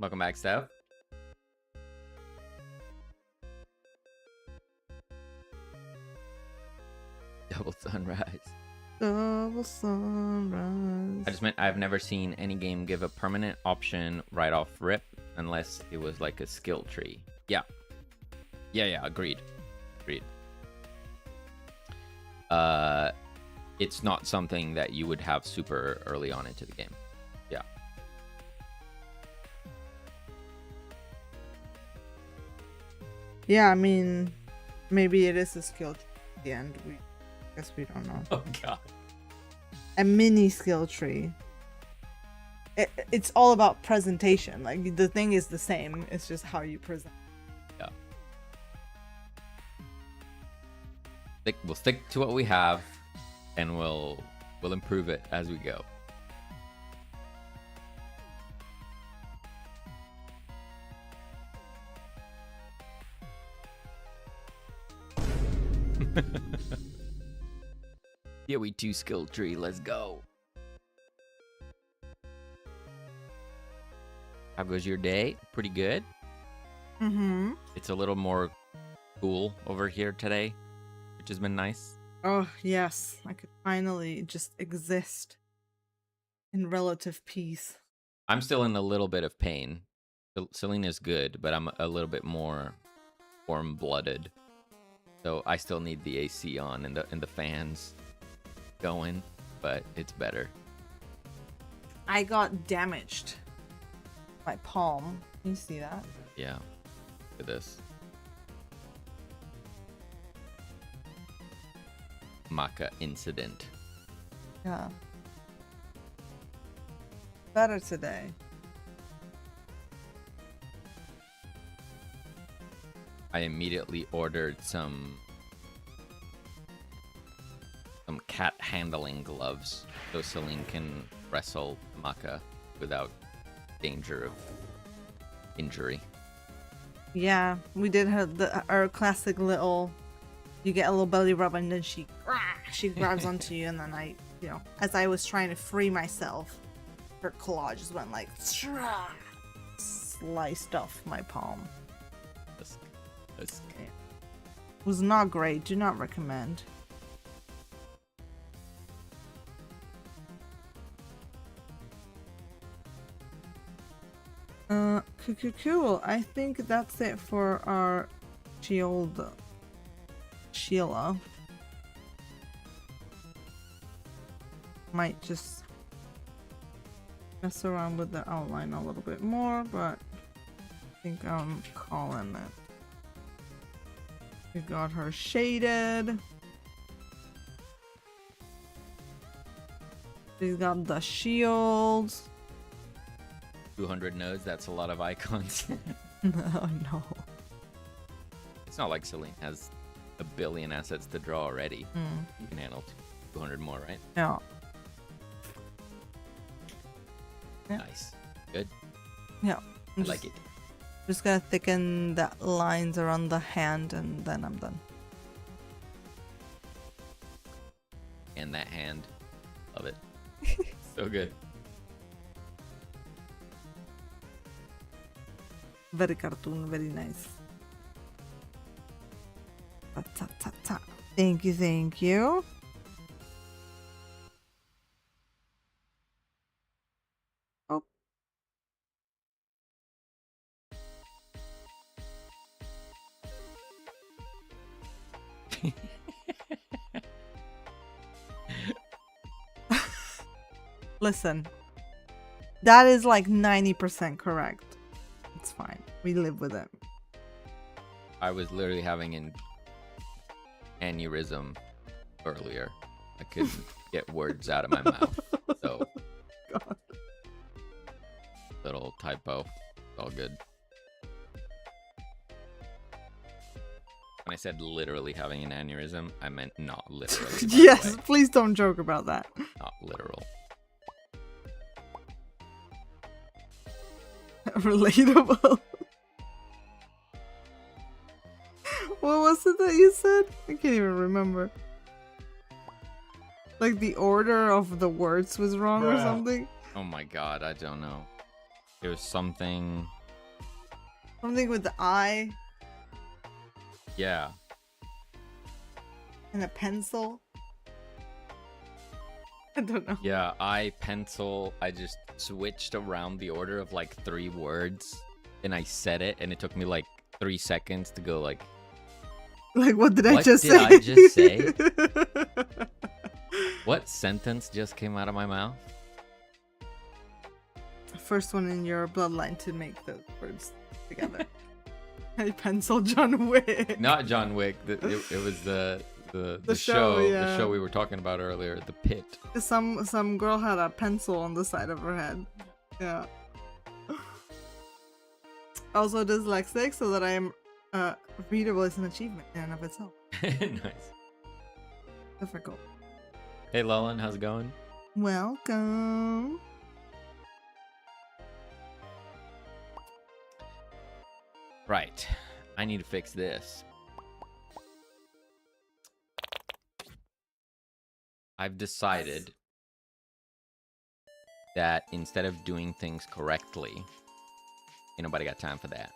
Welcome back, Steph. Double sunrise. Double sunrise. I just meant I've never seen any game give a permanent option right off rip unless it was like a skill tree. Yeah. Agreed. It's not something that you would have super early on into the game. Yeah. Yeah, I mean, maybe it is a skill tree at the end. I guess we don't know. Oh god. A mini skill tree. It's all about presentation. Like, the thing is the same. It's just how you present. Yeah. We'll stick to what we have, and we'll improve it as we go. Yeah, we 2 skill tree. Let's go. How goes your day? Pretty good. Mm-hmm. It's a little more cool over here today. which has been nice. Oh, yes. I could finally just exist in relative peace. I'm still in a little bit of pain. Selene is good, but I'm a little bit more warm-blooded. So I still need the AC on and the fans going, but it's better. I got damaged. My palm. Can you see that? Yeah. Look at this. Maca incident. Yeah. Better today. I immediately ordered some cat handling gloves so Selene can wrestle Maca without danger of injury. Yeah, we did our classic little. You get a little belly rub and then she grabs onto you, and then I, as I was trying to free myself, her claw just went like sliced off my palm. That's It was not great. Do not recommend. Cool. I think that's it for our shield. Sheila. Might just mess around with the outline a little bit more, but I think I'm calling it. We got her shaded. She's got the shield. 200 nodes, that's a lot of icons. No. It's not like Selene has a billion assets to draw already. You can handle 200 more, right? Yeah. Nice. Good. Yeah. I like it. Just gonna thicken the lines around the hand and then I'm done. And that hand. Love it. So good. Very cartoon, very nice. Ta, ta, ta. Thank you. Oh. Listen, that is like 90% correct. It's fine. We live with it. I was literally having an aneurysm earlier. I couldn't get words out of my mouth. So, God. little typo. It's all good. When I said literally having an aneurysm, I meant not literally. by the Yes, way. please don't joke about that. Not literal. Relatable. What was it that you said? I can't even remember. Like the order of the words was wrong or something? Oh my god, I don't know. It was something. Something with the I Yeah. and a pencil. I don't know. Yeah, I just switched around the order of like 3 words and I said it and it took me like 3 seconds to go like, Like, what did I What just did say? I just say? What sentence just came out of my mouth? First one in your bloodline to make the words together. I pencil John Wick. Not John Wick. It was the show, show. yeah. The show we were talking about earlier. The Pit. Some girl had a pencil on the side of her head. Yeah. Also dyslexic, so that I am readable is an achievement in and of itself. Nice. Difficult. Hey, Lolan, how's it going? Welcome. Right. I need to fix this. I've decided that instead of doing things correctly, ain't nobody got time for that.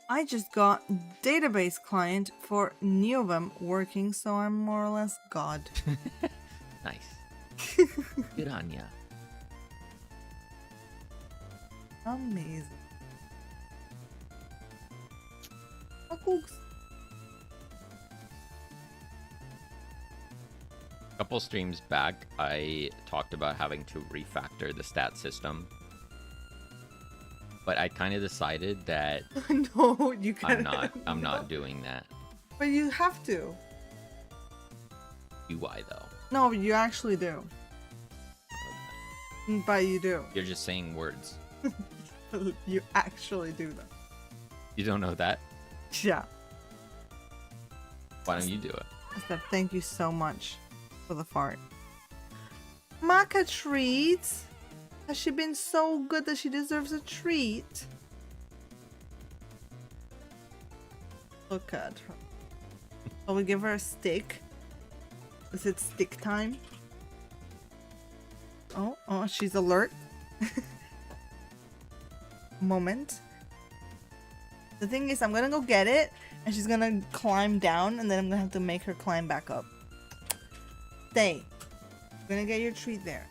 I just got database client for Neovim working, so I'm more or less God. Nice. Good on ya. Amazing. Oh, cooks. A couple streams back, I talked about having to refactor the stat system. But I kind of decided that No, you can't. I'm not doing that. But you have to. UI though. No, you actually do. But you do. You're just saying words. You actually do that. You don't know that? Yeah. Why don't you do it? Steph, thank you so much for the fart. Maka treats. Has she been so good that she deserves a treat? Look at her. Shall we give her a stick? Is it stick time? Oh, she's alert. Moment. The thing is, I'm gonna go get it, and she's gonna climb down, and then I'm gonna have to make her climb back up. Stay. I'm gonna get your treat there.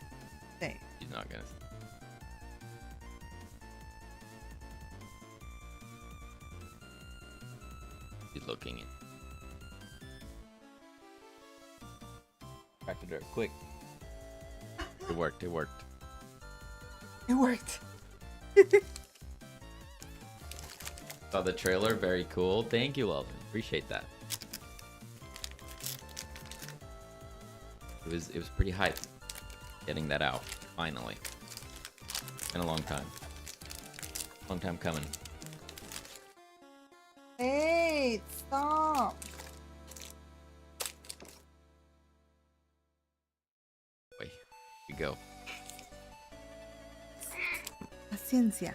Stay. She's not gonna. She's looking in. Back to dirt, quick. It worked. It worked. It worked. Saw the trailer, very cool. Thank you, Elvin. Appreciate that. It was pretty hype getting that out finally. Been a long time. Long time coming. Hey, stop. Wait, we go. Paciencia.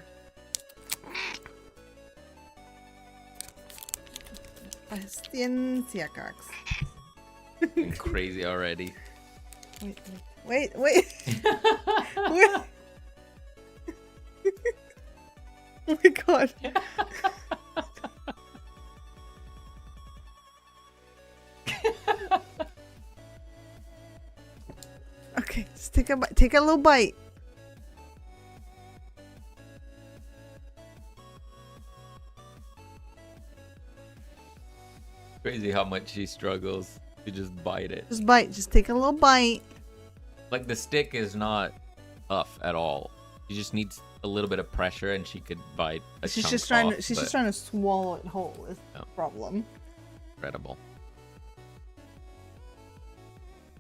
Paciencia, Cox. Been crazy already. Wait. Wait. Oh my god. Okay, just take a bite. Take a little bite. Crazy how much she struggles to just bite it. Just bite. Just take a little bite. Like the stick is not tough at all. She just needs a little bit of pressure, and she could bite a She's chunk just trying off, to. She's but just trying to swallow it whole. Is No. the problem. incredible.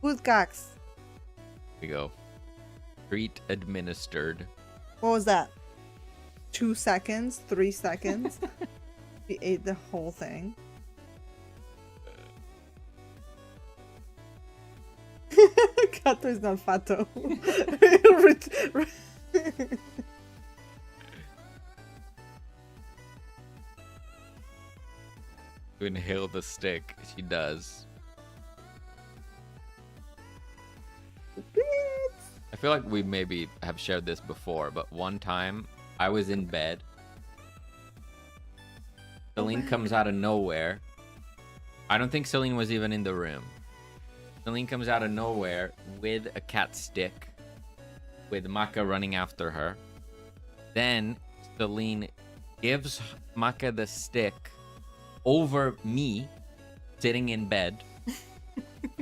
Good Cox. Here we go. Treat administered. What was that? 2 seconds? 3 seconds? We ate the whole thing. Gato is not fato. To inhale the stick, she does. I feel like we maybe have shared this before, but one time I was in bed. Selene comes out of nowhere. I don't think Selene was even in the room. Selene comes out of nowhere with a cat stick, with Maka running after her. Then Selene gives Maka the stick over me, sitting in bed.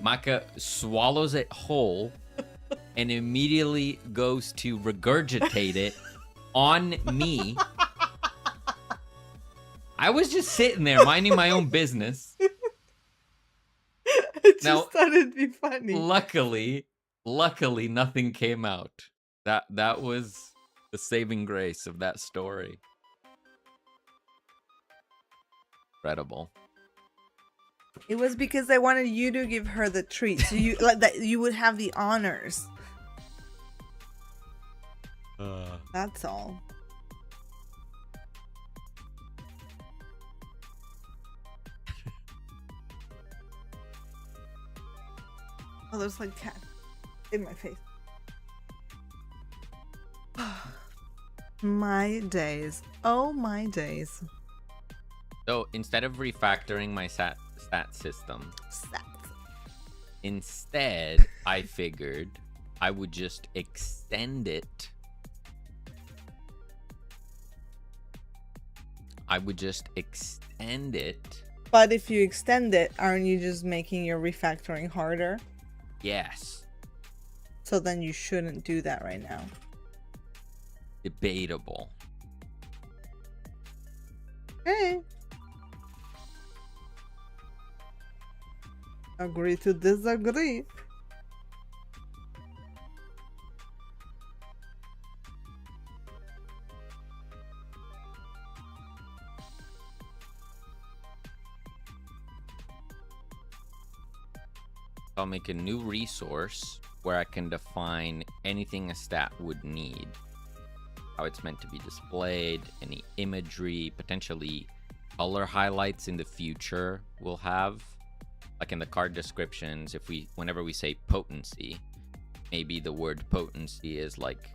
Maka swallows it whole and immediately goes to regurgitate it on me. I was just sitting there minding my own business. I just Now, thought it'd be funny. Luckily, nothing came out. That was the saving grace of that story. Incredible. It was because I wanted you to give her the treat, so you like that you would have the honors. That's all. Oh, there's like cat in my face. My days. Oh, my days. So instead of refactoring my stat system, Stats. instead I figured I would just extend it. But if you extend it, aren't you just making your refactoring harder? Yes. So then you shouldn't do that right now. Debatable. Okay. Agree to disagree. I'll make a new resource where I can define anything a stat would need. How it's meant to be displayed, any imagery, potentially color highlights in the future we'll have. Like in the card descriptions, whenever we say potency, maybe the word potency is like,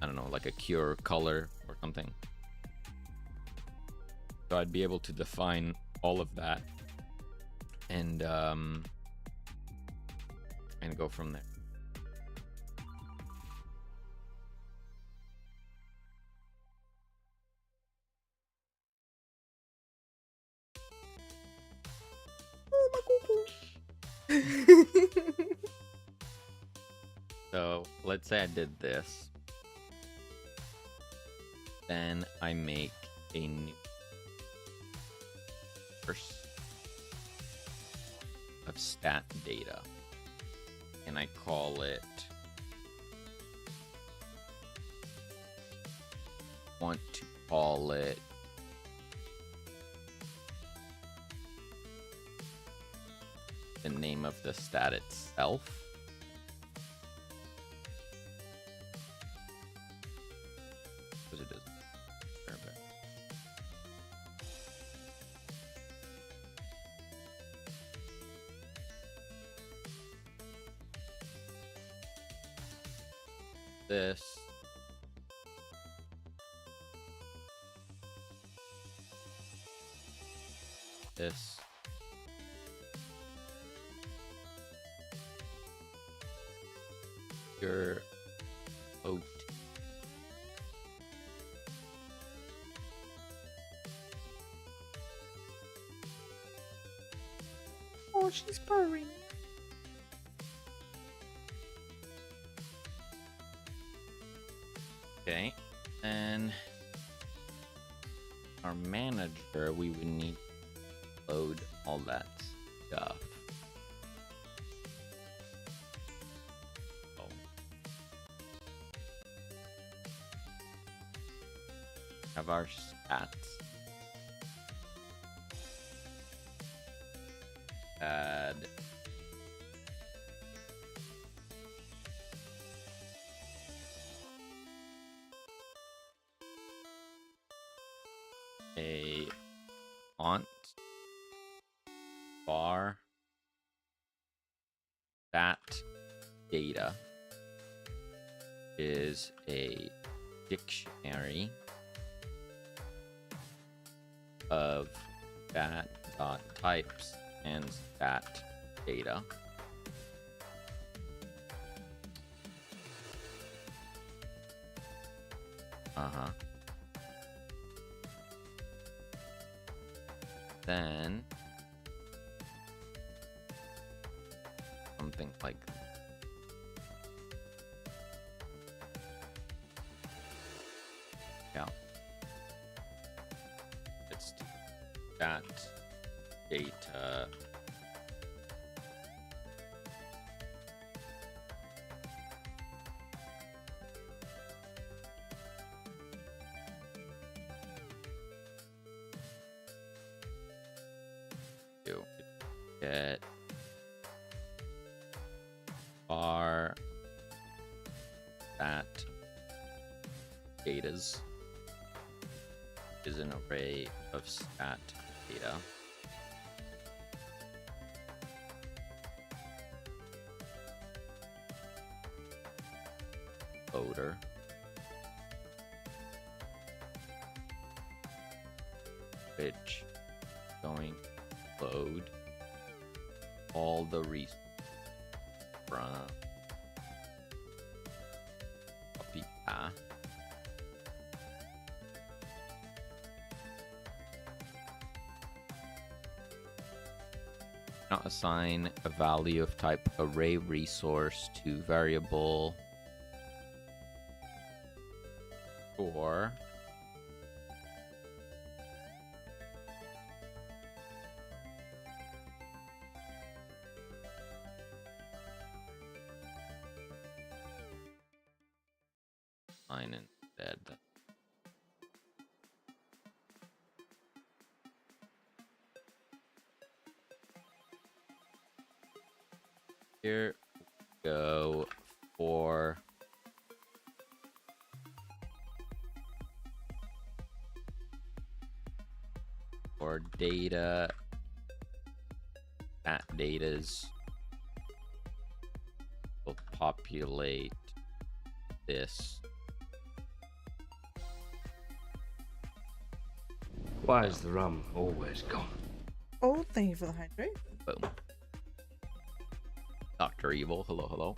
I don't know, like a cure color or something. So I'd be able to define all of that and go from there. Oh, my cuckoo. So let's say I did this. Then I make a new source of stat data. And I call it the name of the stat itself. Because it doesn't care about. This. Your oat. Oh, she's purring. Okay, and our manager, we would need to load all that stuff. Oh. Have our stats. Add a font bar that data is a dictionary of stat dot types and stat data. Then something like it's that data get bar that datas is an array of stat data. Loader. Which going to load all the resources from copy path. Not assign a value of type array resource to variable or line instead. Here we go for data. That data's will populate this. Why is the rum always gone? Oh, thank you for the hydrate. Boom. Dr. Evil, hello, hello.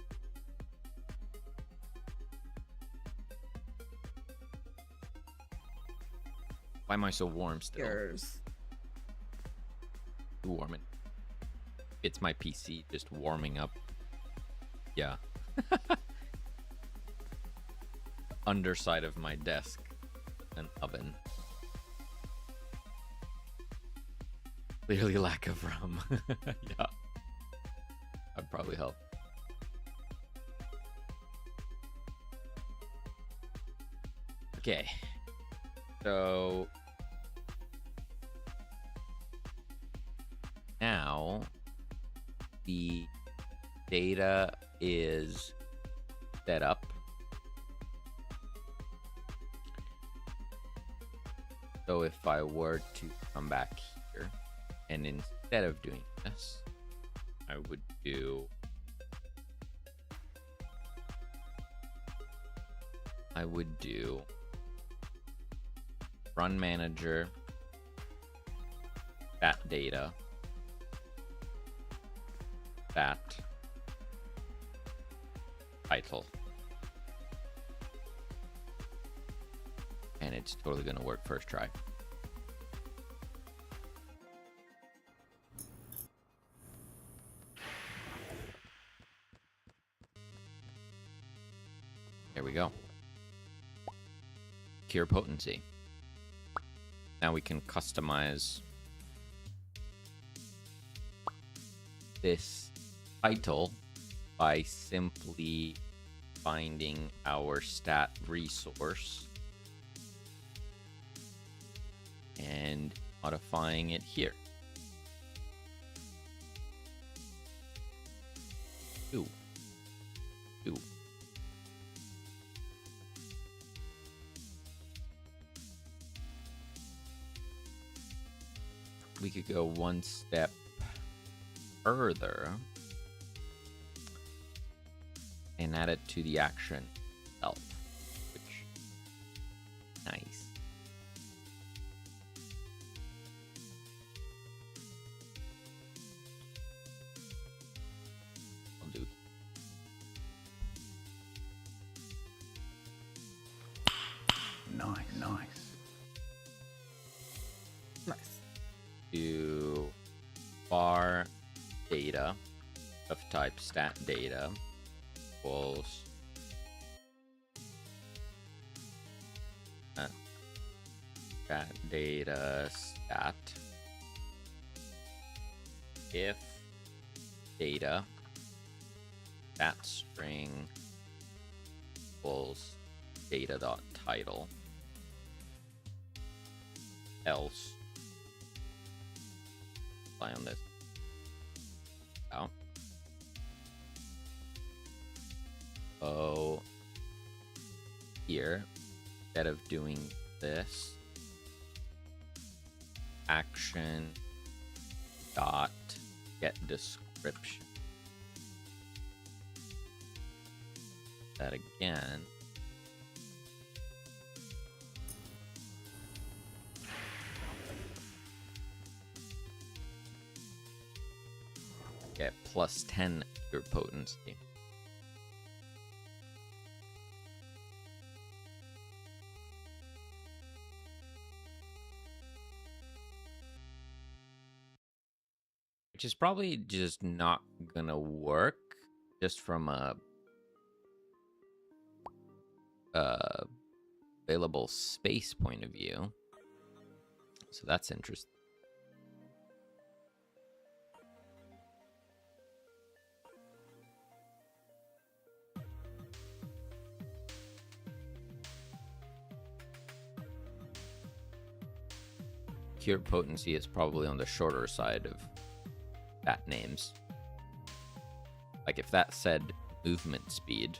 Why am I so warm still? Yours. Too warm. It's my PC just warming up. Yeah. Underside of my desk. An oven. Clearly lack of rum. Yeah. That'd probably help. Okay. So now the data is set up. So if I were to come back here and instead of doing this, I would do run manager that data that title, and it's totally gonna work first try. There we go. Cure potency. Now we can customize this title by simply finding our stat resource and modifying it here. Ooh. Ooh. We could go one step further and add it to the action itself, which nice. I'll do. Nice. To var data of type stat data equals stat data stat if data that string equals data.title, else on this out. So here, instead of doing this, action dot get description. That again. get plus 10 your potency. Which is probably just not gonna work, just from a available space point of view. So that's interesting. Cure potency is probably on the shorter side of that names. Like if that said movement speed,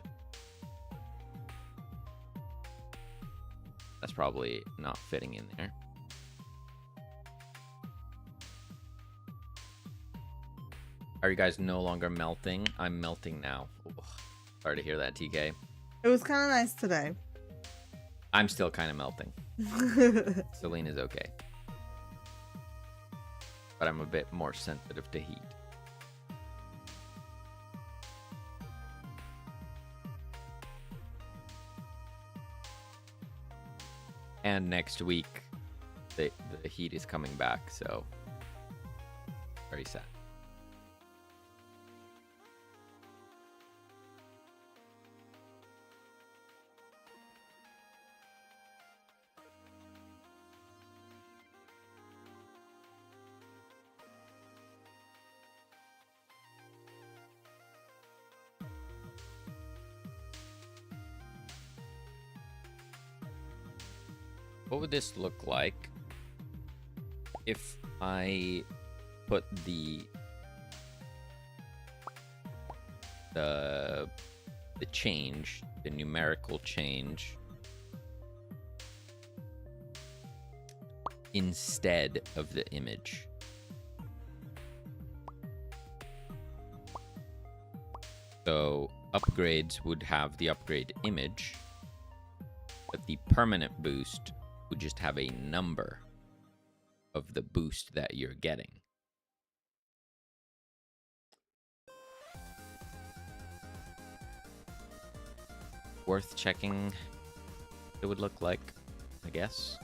that's probably not fitting in there. Are you guys no longer melting? I'm melting now. Ugh. Sorry to hear that, TK. It was kind of nice today. I'm still kind of melting. Selene is okay. But I'm a bit more sensitive to heat. And next week, the heat is coming back, so very sad. What would this look like if I put the change, the numerical change, instead of the image? So upgrades would have the upgrade image, but the permanent boost would just have a number of the boost that you're getting. Worth checking it would look like, I guess.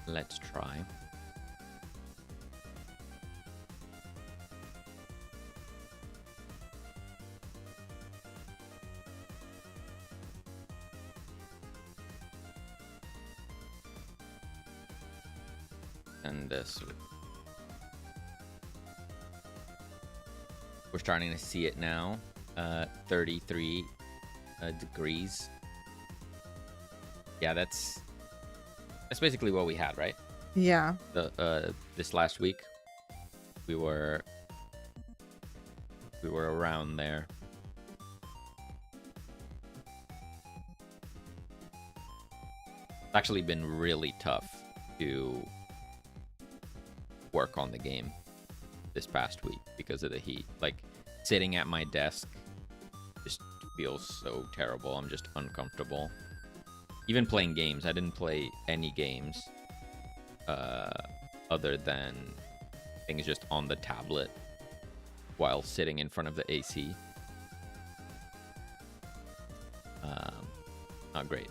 Let's try. And this, we're starting to see it now. 33 degrees. Yeah, that's basically what we had, right? Yeah. This last week, we were around there. It's actually been really tough to work on the game this past week because of the heat. Like, sitting at my desk just feels so terrible. I'm just uncomfortable. Even playing games, I didn't play any games other than things just on the tablet while sitting in front of the AC. Not great.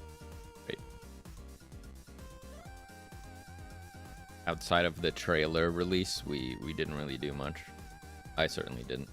Outside of the trailer release, we didn't really do much. I certainly didn't.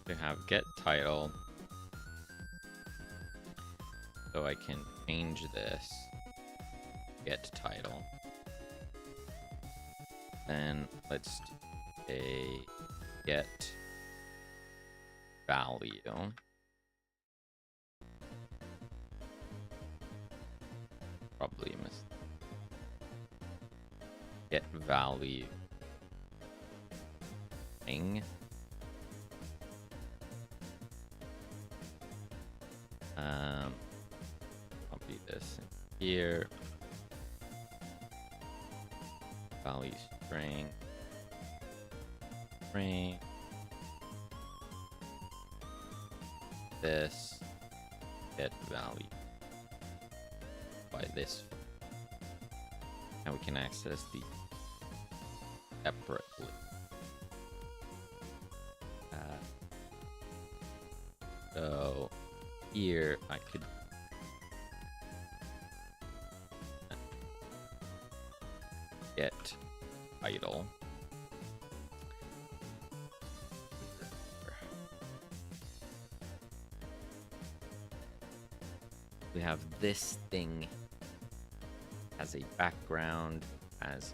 To have get title, so I can change this. Get title. Then let's do a get value. Probably a mistake. Get value. Thing. Copy this in here. Value string. String. This. Get value. By this. Now we can access the separately. So here I could get title. We have this thing as a background as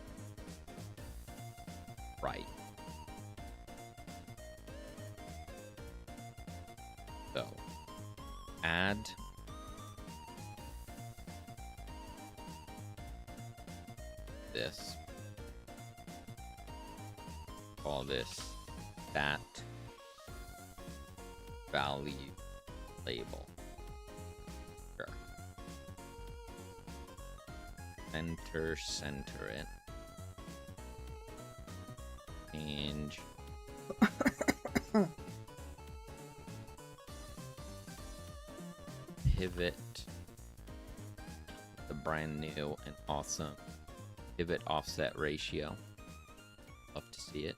right. So add this. Call this that value label. Sure. Center it. Change. Pivot. The brand new and awesome pivot offset ratio. Love to see it.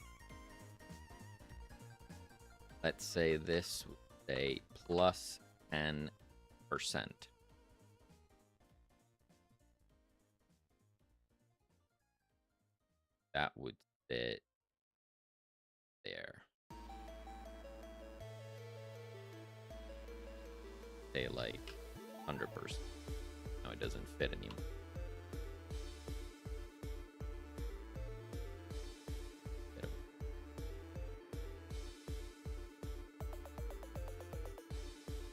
Let's say this would say plus 10%. That would fit there. Say like 100%. No, it doesn't fit anymore.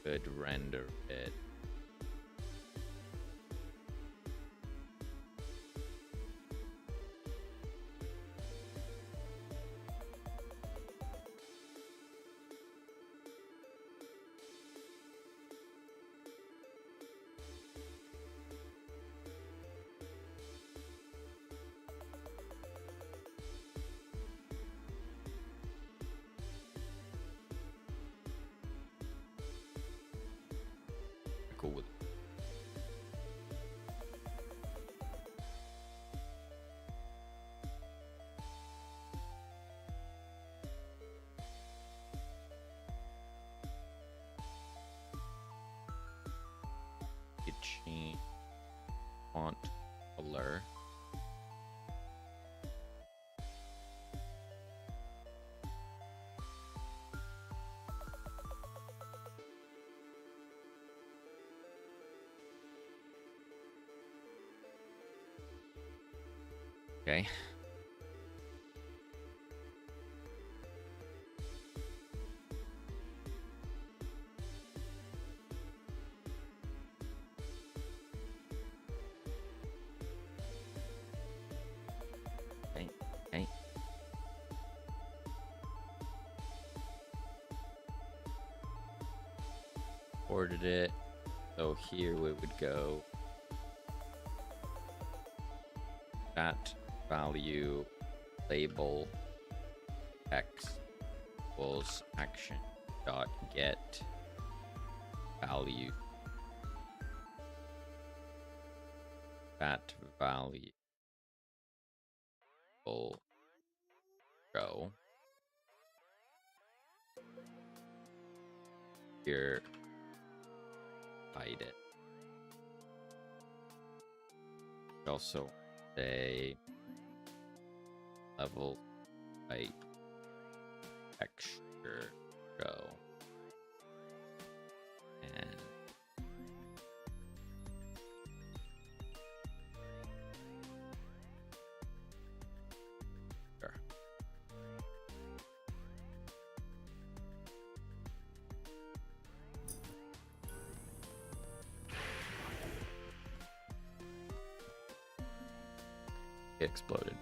Could render it. Cool with it. Change font color. Okay. Okay. Ordered it. So here we would go that value label text equals action dot get value that value will go here, hide it. Also say level height texture go and It exploded.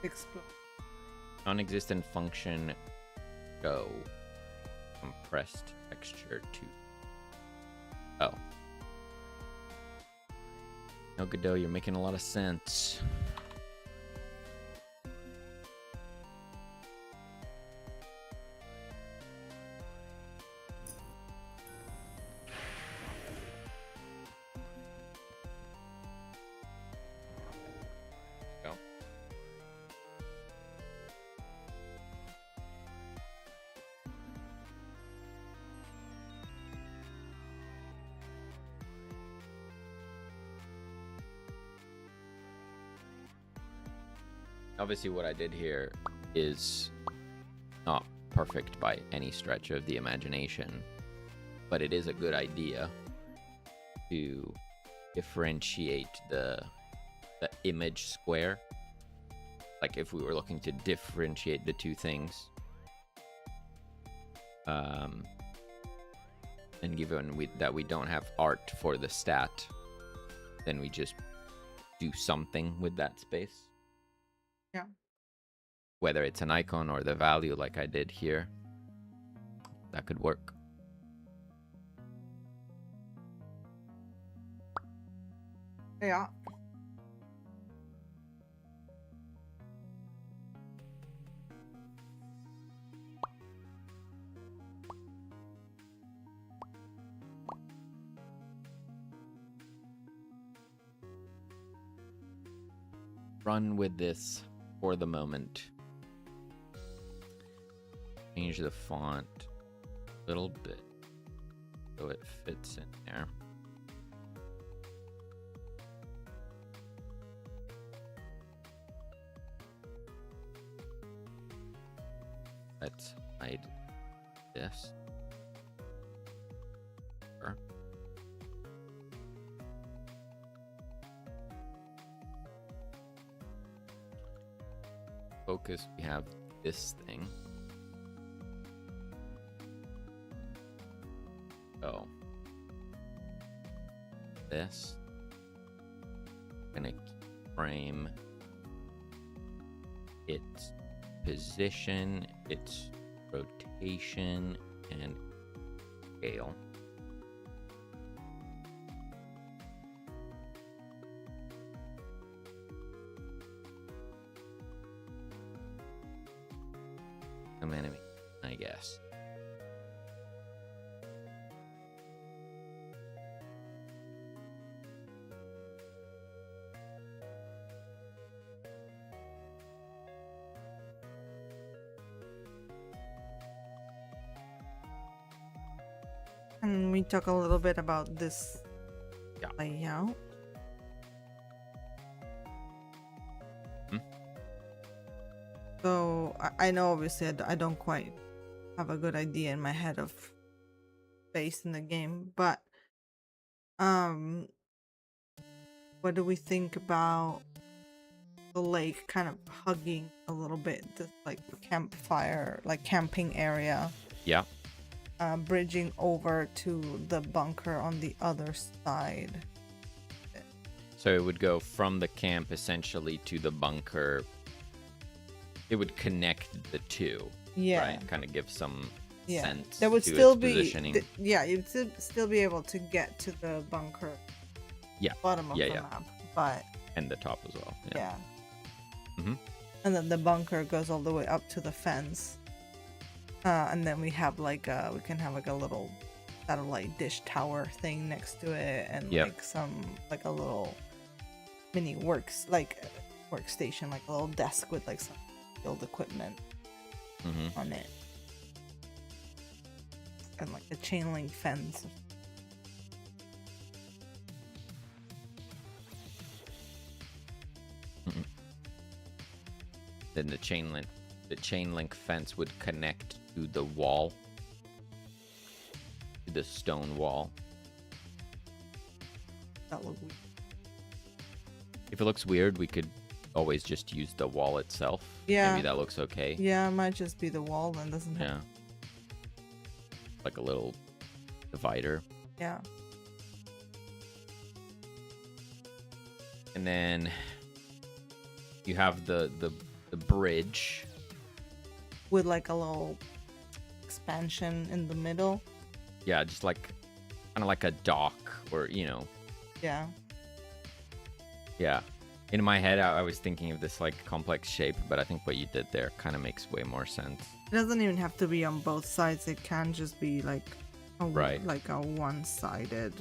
Explode. Non-existent function. Go. Compressed texture to. Oh. No, Godot, you're making a lot of sense. Go. Obviously, what I did here is not perfect by any stretch of the imagination, but it is a good idea to differentiate the image square. Like if we were looking to differentiate the two things, and given that we don't have art for the stat, then we just do something with that space. Yeah. Whether it's an icon or the value like I did here, that could work. Yeah. Run with this for the moment. Change the font a little bit so it fits in there. Let's hide this. Sure. Focus, we have this thing. Oh. This. Gonna frame its position, its rotation, and scale. Some enemy, I guess. Can we talk a little bit about this Yeah. layout? So I know obviously I don't quite have a good idea in my head of space in the game, but what do we think about the lake kind of hugging a little bit this like campfire, like camping area? Yeah. Bridging over to the bunker on the other side. So it would go from the camp essentially to the bunker. It would connect the two. Yeah. Right? Kind of give some sense there would to still its be positioning. you'd still be able to get to the bunker. Yeah. Bottom of the map, but And the top as well. yeah. Mhm. And then the bunker goes all the way up to the fence. And then we have we can have like a little satellite dish tower thing next to it, and like a little mini workstation, like a little desk with like some field equipment on it, and like a chain link fence. Then the chain link fence would connect to the wall, to the stone wall. That look weird. If it looks weird, we could always just use the wall itself. Yeah. Maybe that looks okay. Yeah, it might just be the wall then, doesn't it? Yeah. Like a little divider. Yeah. And then you have the bridge. With like a little expansion in the middle. Yeah, just like kind of like a dock, or Yeah. Yeah. In my head, I was thinking of this like complex shape, but I think what you did there kind of makes way more sense. It doesn't even have to be on both sides. It can just be like a one-sided.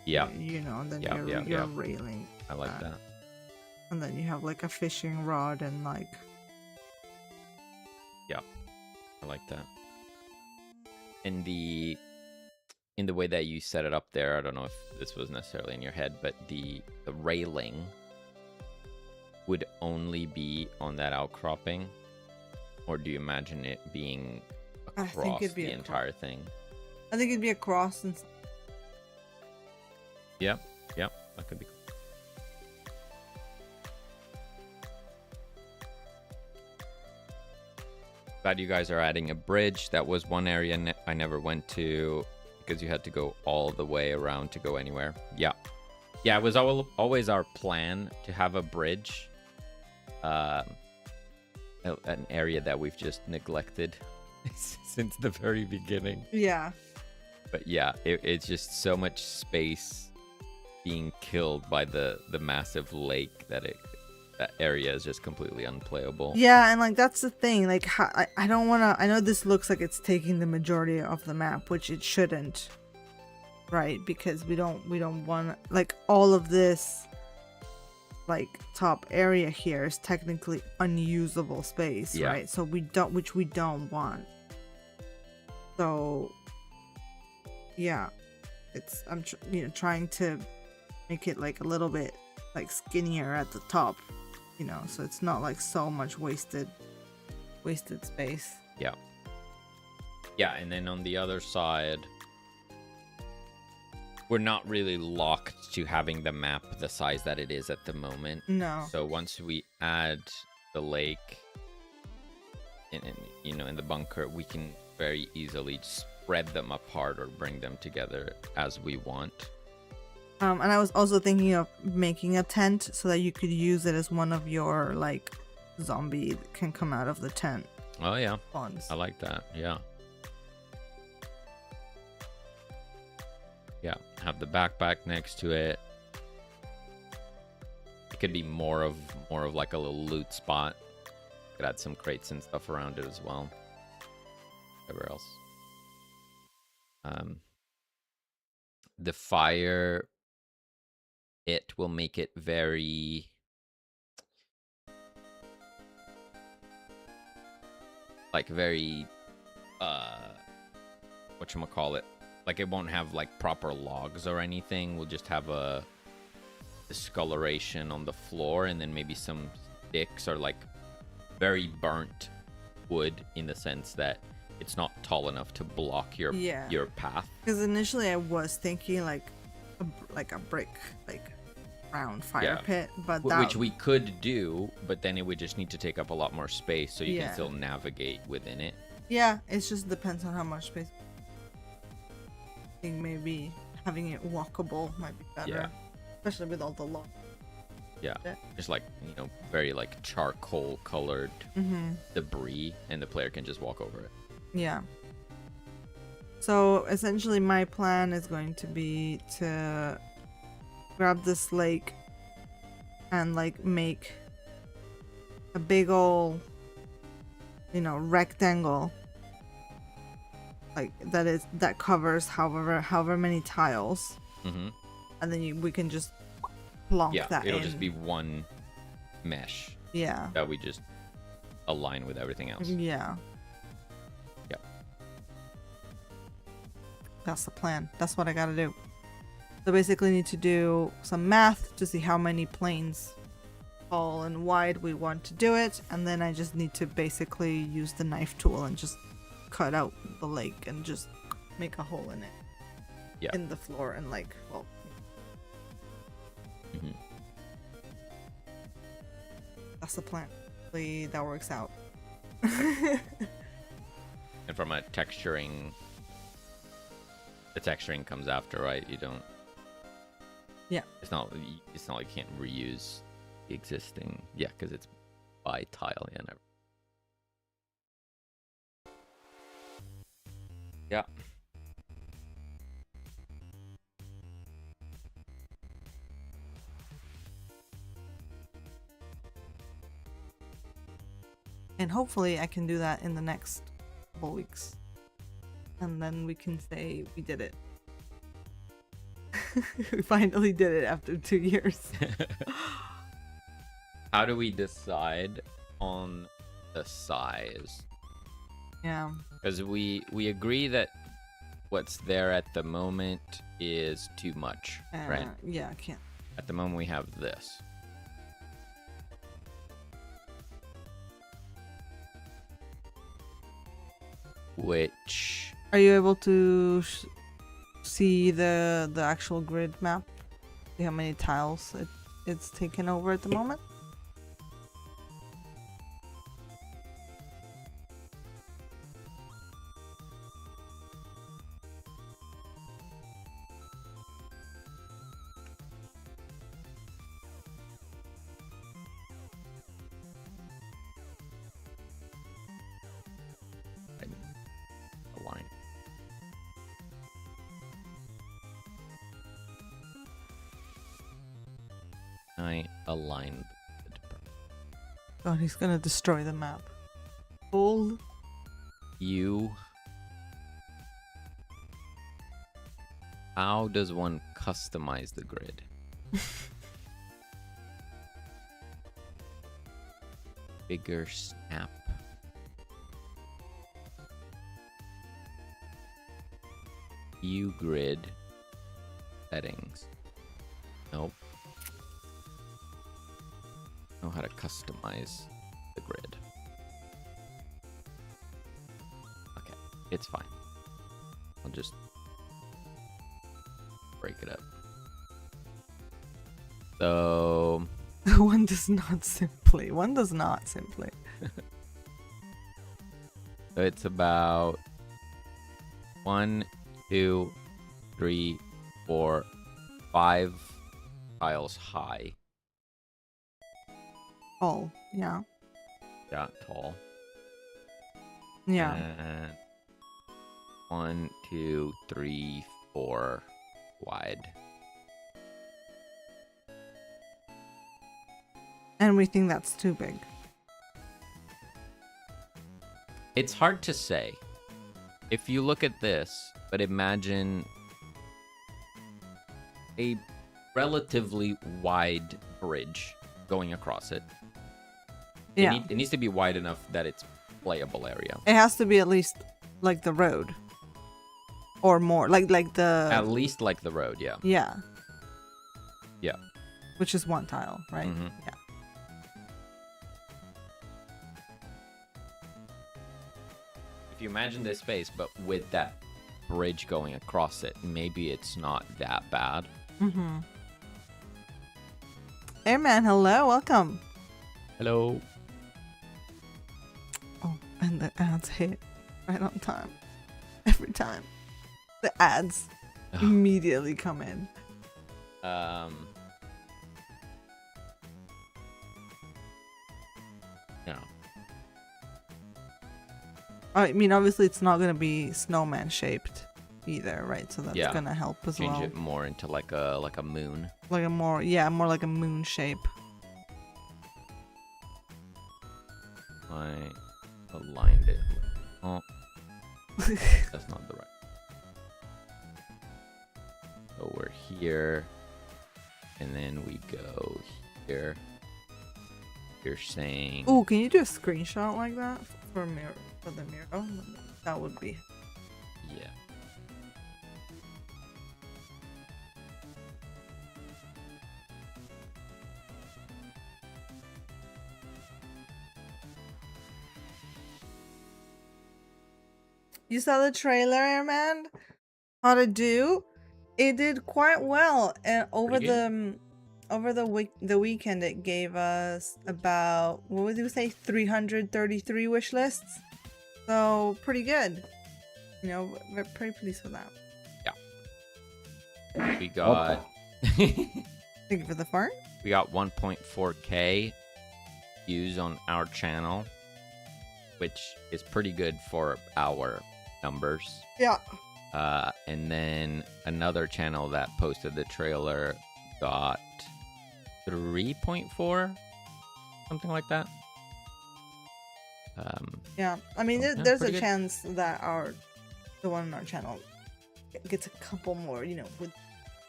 Yeah. And then you're railing. I like that. And then you have like a fishing rod and like. Yeah, I like that. In the way that you set it up there, I don't know if this was necessarily in your head, but the railing would only be on that outcropping, or do you imagine it being across the entire thing? I think it'd be across and. Yeah, that could be cool. Glad you guys are adding a bridge. That was one area I never went to because you had to go all the way around to go anywhere. Yeah, it was always our plan to have a bridge. An area that we've just neglected since the very beginning. Yeah. But yeah, it's just so much space being killed by the massive lake that area is just completely unplayable. Yeah, and like that's the thing. Like I don't want to. I know this looks like it's taking the majority of the map, which it shouldn't, right? Because we don't want like all of this. Like top area here is technically unusable space, right? So we don't want. So yeah, I'm trying to make it like a little bit like skinnier at the top, so it's not like so much wasted space. Yeah, and then on the other side, we're not really locked to having the map the size that it is at the moment. No. So once we add the lake in the bunker, we can very easily spread them apart or bring them together as we want. And I was also thinking of making a tent so that you could use it as one of your like zombie that can come out of the tent. Oh yeah, spawns. I like that. Yeah. Yeah, have the backpack next to it. It could be more of like a little loot spot. Could add some crates and stuff around it as well. Whatever else. The fire, it will make it very whatchamacallit, like it won't have like proper logs or anything. We'll just have a discoloration on the floor, and then maybe some sticks or like very burnt wood, in the sense that it's not tall enough to block your path. Because initially I was thinking like a brick, like round fire pit, but which we could do, but then it would just need to take up a lot more space, so you can still navigate within it. Yeah, it just depends on how much space. I think maybe having it walkable might be better, especially with all the logs. Yeah, just like very like charcoal colored debris, and the player can just walk over it. Yeah. So essentially my plan is going to be to grab this lake and like make a big old rectangle like that covers however many tiles, and then we can just plonk that it'll in. just be one mesh that we just align with everything else. That's the plan. That's what I gotta do. So basically need to do some math to see how many planes tall and wide we want to do it, and then I just need to basically use the knife tool and just cut out the lake and just make a hole in it in the floor, and like that's the plan. Hopefully that works out. And from a texturing, the texturing comes after, right? You don't. Yeah. It's not like you can't reuse existing. Yeah, because it's by tile. Yeah, never. Yeah. And hopefully I can do that in the next couple weeks. And then we can say we did it. We finally did it after 2 years. How do we decide on the size? Yeah. Because we agree that what's there at the moment is too much, right? Yeah, I can't. At the moment we have this. Which... Are you able to see the actual grid map? See how many tiles it's taken over at the moment? Align. I aligned it. God, he's gonna destroy the map. Hold. You. How does one customize the grid? Bigger snap. View grid settings. Nope. Know how to customize the grid. Okay, it's fine. I'll just break it up. So One does not simply. So it's about 1, 2, 3, 4, 5 tiles high. Oh, yeah. Yeah, tall. Yeah. And 1, 2, 3, 4 wide. And we think that's too big. It's hard to say. If you look at this, but imagine a relatively wide bridge going across it. Yeah. It needs to be wide enough that it's playable area. It has to be at least like the road. Or more. Like the... At least like the road, yeah. Yeah. Yeah. Which is 1 tile, right? Mhm. Yeah. If you imagine this space, but with that bridge going across it, maybe it's not that bad. Mm-hmm. Airman, hello, welcome. Hello. Oh, and the ads hit right on time. Every time. The ads immediately come in. Yeah. I mean, obviously it's not going to be snowman shaped either, right? So that's Yeah. going to help as Change well. it more into like a moon. Like a more, yeah, more like a moon shape. I aligned it. Oh, that's not the right. So we're here, and then we go here. You're saying... Ooh, can you do a screenshot like that for mirror for the mirror? Oh, that would be. Yeah. You saw the trailer, Airman? How to do? It did quite well, and over Pretty good. the weekend it gave us about, what would you say, 333 wish lists. So pretty good. You know, we're pretty pleased with that. We got... Thank you for the fart. We got 1.4K views on our channel, which is pretty good for our numbers. Yeah. And then another channel that posted the trailer got 3.4, something like that. Yeah. I mean, yeah, there's a pretty good. chance that the one on our channel gets a couple more, with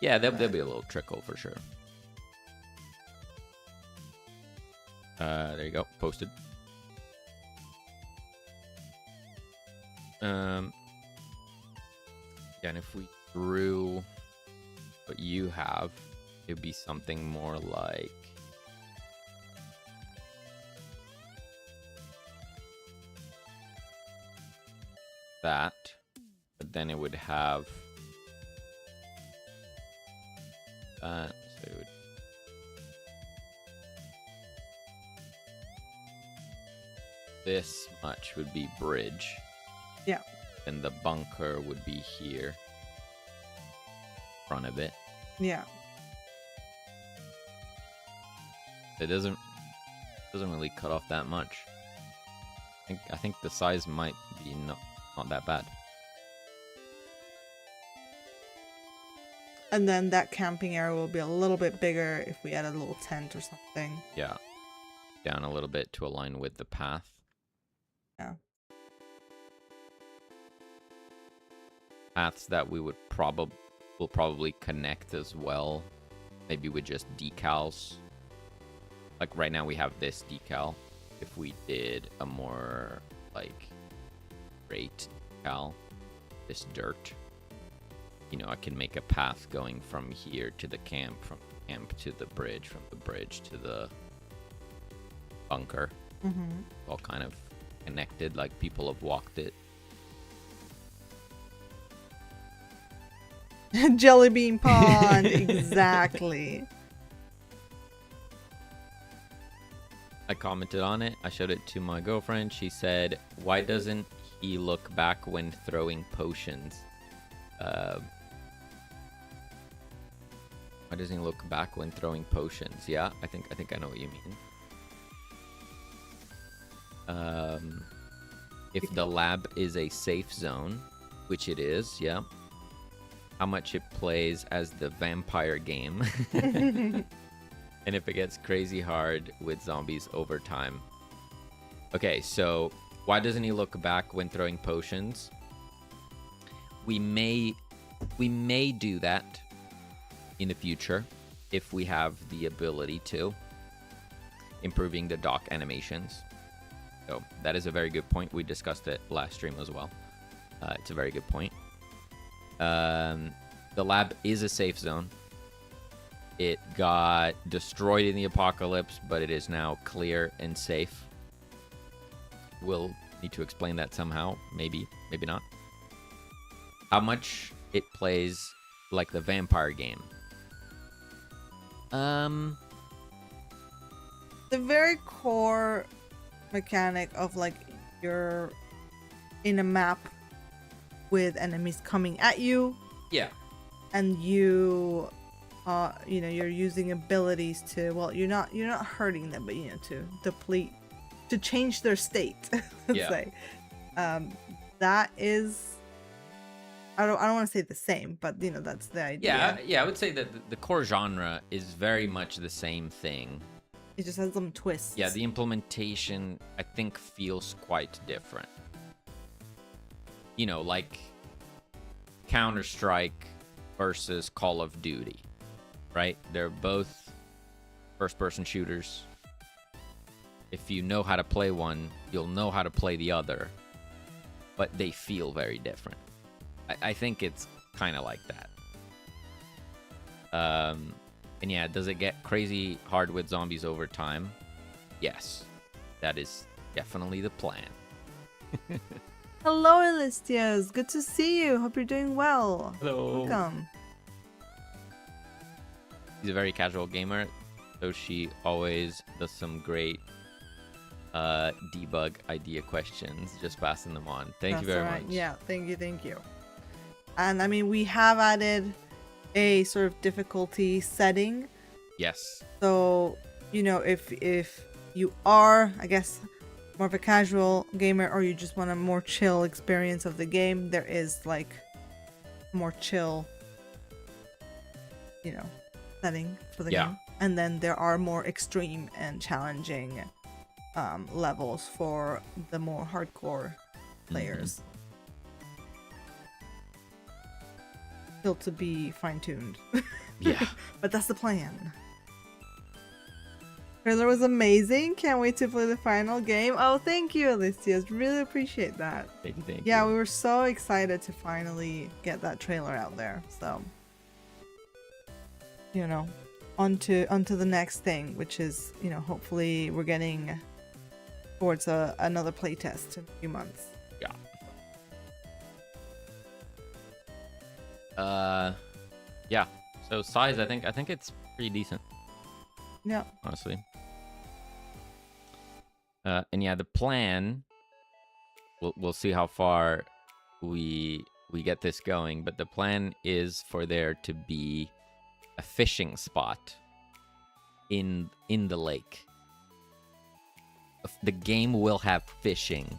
Yeah, there'll be a little trickle for sure. There you go, posted. Yeah, and if we drew what you have, it'd be something more like that, but then it would have that, so it would this much would be bridge. Yeah. And the bunker would be here. Front of it. Yeah. It doesn't really cut off that much. I think the size might be not that bad. And then that camping area will be a little bit bigger if we add a little tent or something. Yeah. Down a little bit to align with the path. Yeah. Paths that we will probably connect as well. Maybe with just decals. Like right now we have this decal. If we did a more like straight decal, this dirt, I can make a path going from here to the camp, from the camp to the bridge, from the bridge to the bunker. Mm-hmm. All kind of connected, like people have walked it. Jelly bean pond, exactly. I commented on it. I showed it to my girlfriend. She said, "Why doesn't he look back when throwing potions?" Why doesn't he look back when throwing potions? Yeah, I think I know what you mean. If the lab is a safe zone, which it is, yeah. How much it plays as the vampire game. And if it gets crazy hard with zombies over time. Okay, so why doesn't he look back when throwing potions? We may do that in the future if we have the ability to, improving the dock animations. So that is a very good point. We discussed it last stream as well. It's a very good point. The lab is a safe zone. It got destroyed in the apocalypse, but it is now clear and safe. We'll need to explain that somehow. Maybe not. How much it plays like the vampire game. The very core mechanic of like you're in a map with enemies coming at you. Yeah. And you're using abilities to, well, you're not hurting them, but to deplete, to change their state. Let's say. That is, I don't want to say the same, but that's the idea. Yeah, I would say that the core genre is very much the same thing. It just has some twists. Yeah, the implementation I think feels quite different. Like Counter-Strike versus Call of Duty, right? They're both first-person shooters. If you know how to play one, you'll know how to play the other, but they feel very different. I think it's kind of like that. And yeah, does it get crazy hard with zombies over time? Yes, that is definitely the plan. Hello, Elistios. Good to see you. Hope you're doing well. Hello. Welcome. She's a very casual gamer, so she always does some great debug idea questions, just passing them on. Thank you very much. Yeah, thank you. And I mean, we have added a sort of difficulty setting Yes. So, you know, if you are, I guess, more of a casual gamer, or you just want a more chill experience of the game, there is like more chill, you know, setting for the game. And then there are more extreme and challenging levels for the more hardcore players. Still to be fine-tuned. Yeah. But that's the plan. Trailer was amazing. Can't wait to play the final game. Oh, thank you, Alicias. Really appreciate that. Thank you. Yeah, we were so excited to finally get that trailer out there. So, you know, onto the next thing, which is, you know, hopefully we're getting towards another playtest in a few months. Yeah. So size, I think it's pretty decent. Yeah. Honestly. And yeah, the plan. We'll see how far we get this going, but the plan is for there to be a fishing spot in the lake. The game will have fishing.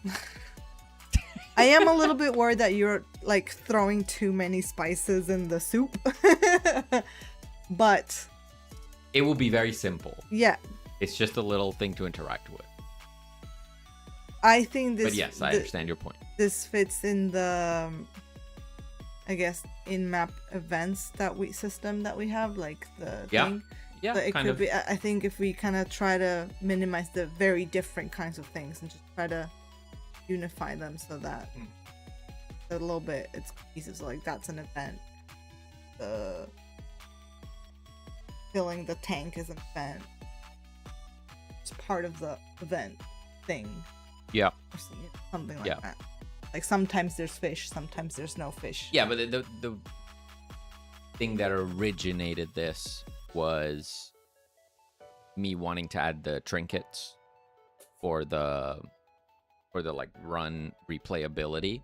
I am a little bit worried that you're like throwing too many spices in the soup. But it will be very simple. Yeah. It's just a little thing to interact with. I think this. But yes, I understand your point. This fits in the, I guess, in-map events system that we have, like the thing. Yeah, but it kind could of. be. I think if we kind of try to minimize the very different kinds of things and just try to unify them so that a little bit it's pieces. So like that's an event. The filling the tank is an event. It's part of the event thing. Yeah. Or something like that. Like sometimes there's fish, sometimes there's no fish. Yeah, but the thing that originated this was me wanting to add the trinkets for the like run replayability.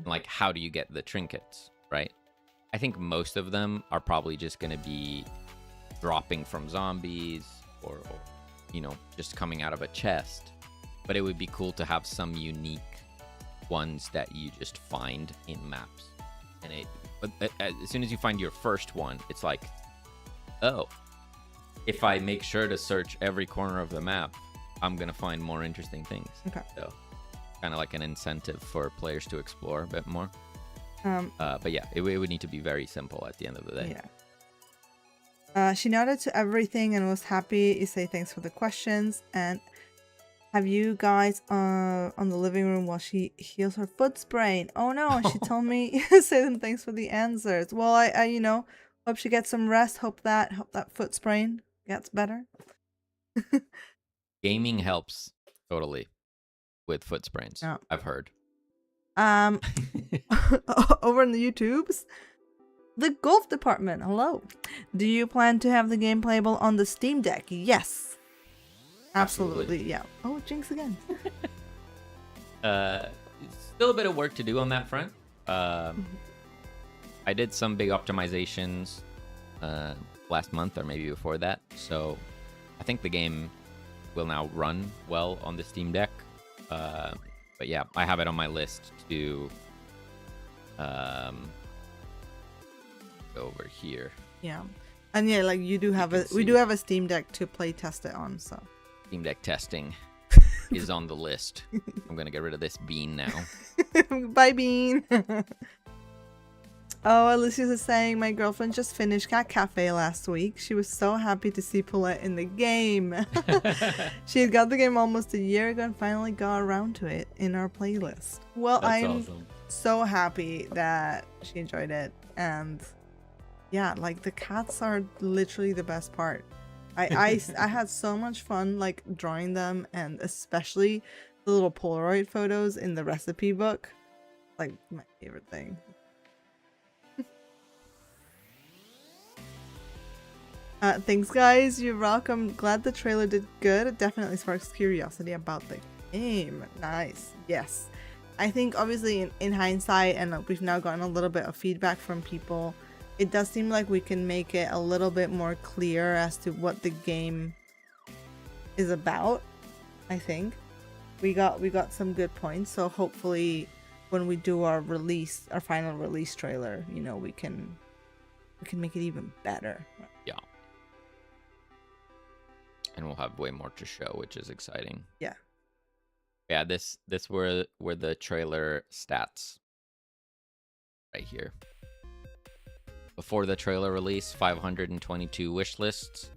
Like, how do you get the trinkets, right? I think most of them are probably just going to be dropping from zombies or, you know, just coming out of a chest. But it would be cool to have some unique ones that you just find in maps. And but as soon as you find your first one, it's like, oh, if I make sure to search every corner of the map, I'm going to find more interesting things. Okay. So kind of like an incentive for players to explore a bit more. But yeah, it would need to be very simple at the end of the day. Yeah. She nodded to everything and was happy to say thanks for the questions. And have you guys on the living room while she heals her foot sprain? Oh no, she told me say them thanks for the answers. Well, I you know, hope she gets some rest. Hope that foot sprain gets better. Gaming helps totally with foot sprains. Yeah. I've heard. Over in the YouTubes, the golf department. Hello. Do you plan to have the game playable on the Steam Deck? Yes. Absolutely. Yeah. Oh, Jinx again. Still a bit of work to do on that front. I did some big optimizations last month or maybe before that, so I think the game will now run well on the Steam Deck. But yeah, I have it on my list to go over here. Yeah, and yeah, like you do have we do have a Steam Deck to play test it on, so. Steam Deck testing is on the list. I'm gonna get rid of this bean now. Bye, bean. Oh, Alicia's is saying my girlfriend just finished Cat Cafe last week. She was so happy to see Paulette in the game. She had got the game almost a year ago and finally got around to it in our playlist. Well, That's I'm awesome. so happy that she enjoyed it. And yeah, like the cats are literally the best part. I had so much fun like drawing them, and especially the little Polaroid photos in the recipe book. Like my favorite thing. Thanks guys, you rock. I'm glad the trailer did good. It definitely sparks curiosity about the game. Nice. Yes. I think obviously in hindsight, and we've now gotten a little bit of feedback from people it does seem like we can make it a little bit more clear as to what the game is about. I think we got some good points, so hopefully when we do our final release trailer, you know, we can make it even better. Yeah. And we'll have way more to show, which is exciting. Yeah. Yeah, this were the trailer stats right here. Before the trailer release, 522 wish lists.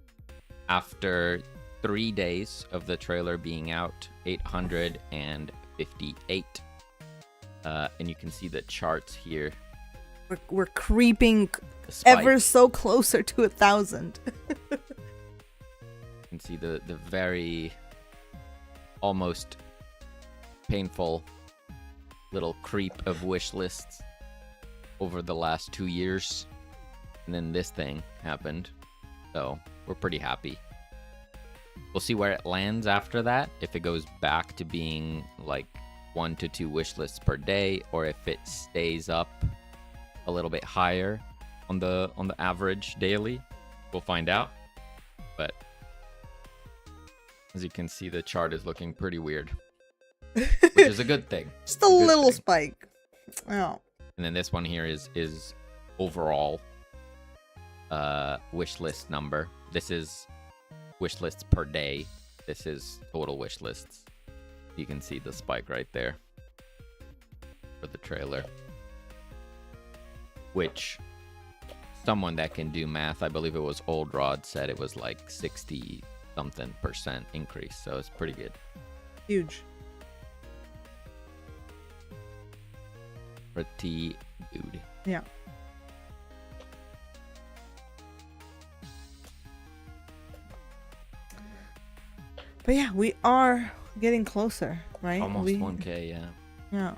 After 3 days of the trailer being out, 858. And you can see the charts here. We're creeping ever so closer to 1,000. You can see the very almost painful little creep of wish lists over the last 2 years. And then this thing happened. So we're pretty happy. We'll see where it lands after that. If it goes back to being like 1 to 2 wish lists per day, or if it stays up a little bit higher on the average daily. We'll find out. But as you can see, the chart is looking pretty weird. Which is a good thing. Just a little spike. Oh. And then this one here is overall wish list number. This is wish lists per day. This is total wish lists. You can see the spike right there for the trailer. Which someone that can do math, I believe it was Old Rod, said it was like 60-something% increase. So it's pretty good. Huge. Pretty good. Yeah. But yeah, we are getting closer, right? Almost 1K, yeah. Yeah.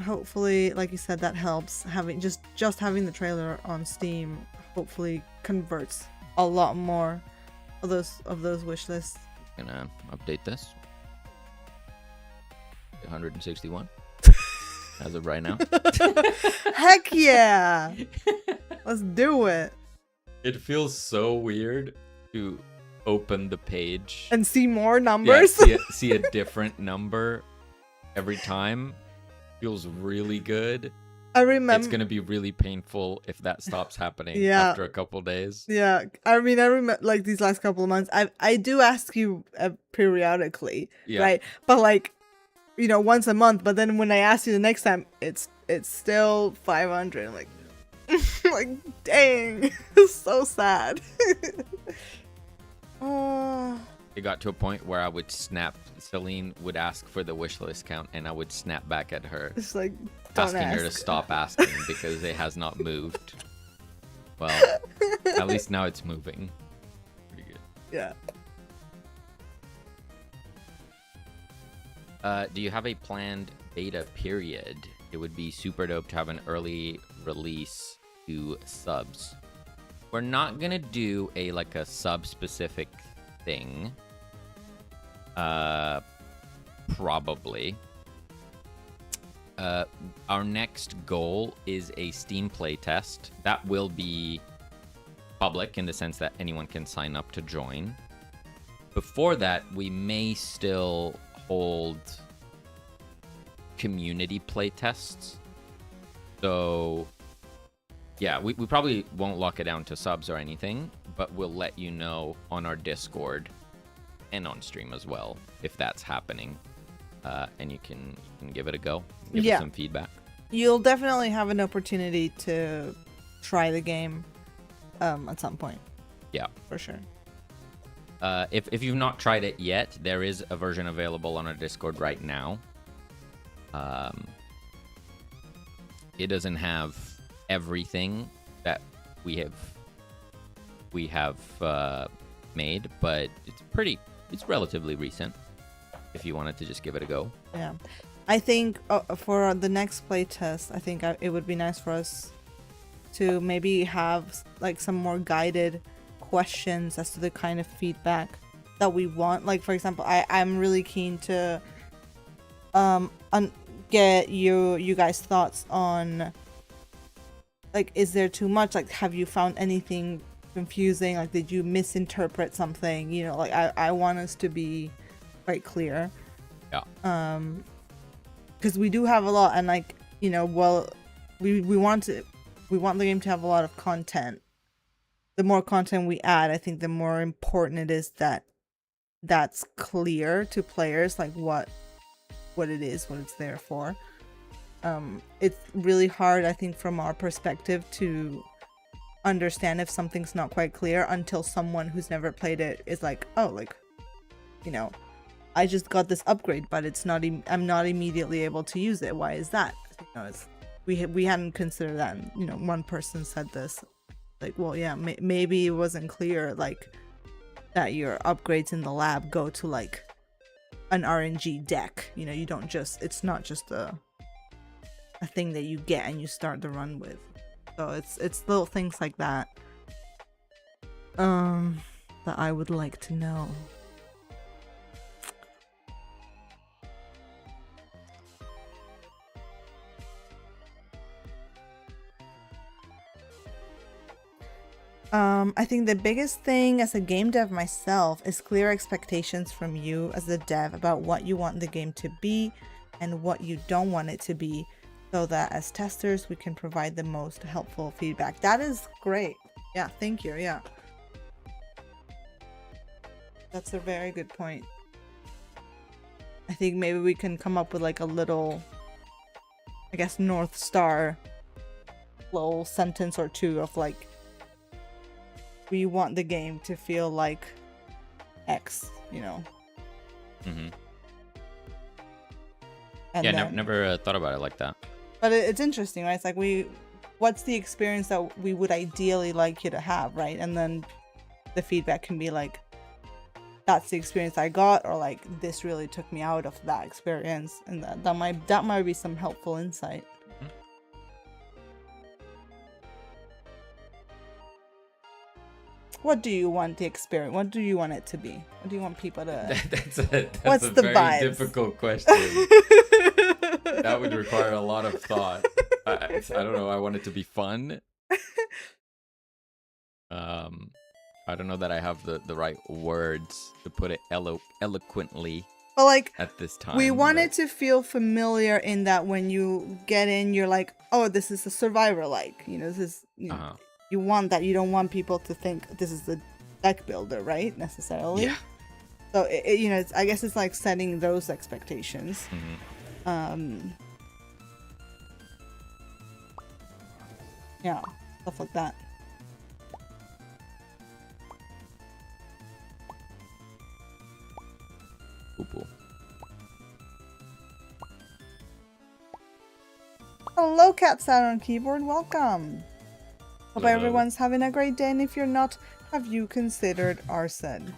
Hopefully, like you said, that helps. Having just having the trailer on Steam hopefully converts a lot more of those wish lists. Gonna update this. 161 as of right now. Heck yeah! Let's do it. It feels so weird to open the page and see more numbers. Yeah, see a different number every time. Feels really good. I remember it's gonna be really painful if that stops happening after a couple days. Yeah, I mean, I remember like these last couple of months. I do ask you periodically, right? But like, you know, once a month. But then when I ask you the next time, it's still 500. I'm like, like, dang, it's so sad. It got to a point where I would snap. Selene would ask for the wish list count, and I would snap back at her. It's like, asking her to stop asking because it has not moved. Well, at least now it's moving. Pretty good. Yeah. Do you have a planned beta period? It would be super dope to have an early release to subs. We're not gonna do a sub specific thing. Probably. Our next goal is a Steam playtest. That will be public in the sense that anyone can sign up to join. Before that, we may still hold community playtests. So, yeah, we probably won't lock it down to subs or anything, but we'll let you know on our Discord and on stream as well if that's happening. And you can give it a go. Give us some feedback. You'll definitely have an opportunity to try the game at some point. Yeah. For sure. If you've not tried it yet, there is a version available on our Discord right now. It doesn't have everything that we have made, but it's relatively recent if you wanted to just give it a go. Yeah. I think for the next playtest, I think it would be nice for us to maybe have some more guided questions as to the kind of feedback that we want. Like, for example, I'm really keen to get you guys' thoughts on like, is there too much? Like, have you found anything confusing? Like, did you misinterpret something? You know, like, I want us to be quite clear. Yeah. Because we do have a lot, and like, you know, well, we want the game to have a lot of content. The more content we add, I think the more important it is that that's clear to players, like what it is, what it's there for. It's really hard, I think, from our perspective to understand if something's not quite clear until someone who's never played it is like, oh, like, you know, I just got this upgrade, but it's not. I'm not immediately able to use it. Why is that? You know, we hadn't considered that. And, you know, one person said this, like, well, yeah, maybe it wasn't clear, like, that your upgrades in the lab go to like an RNG deck. You know, you don't just. It's not just a thing that you get and you start the run with. So it's little things like that. That I would like to know. I think the biggest thing as a game dev myself is clear expectations from you as a dev about what you want the game to be and what you don't want it to be, so that as testers we can provide the most helpful feedback. That is great. Yeah, thank you. Yeah. That's a very good point. I think maybe we can come up with like a little, I guess, North Star little sentence or two of like, we want the game to feel like X, you know. Mm-hmm. And yeah, then, never thought about it like that. But it's interesting, right? It's like what's the experience that we would ideally like you to have, right? And then the feedback can be like, that's the experience I got, or like, this really took me out of that experience, and that might be some helpful insight. What do you want the experience? What do you want it to be? What do you want people to? What's a the very vibes? Difficult question. That would require a lot of thought. I don't know. I want it to be fun. I don't know that I have the right words to put it eloquently. But like, at this time, we want it to feel familiar in that when you get in, you're like, oh, this is a survivor like. You know, this is. You know, you want that. You don't want people to think this is the deck builder, right? Necessarily. Yeah. So you know, I guess it's like setting those expectations. Mm-hmm. Yeah, stuff like that. Cool. Hello, Capsat on keyboard. Welcome. Hope Hello. everyone's having a great day, and if you're not, have you considered arson?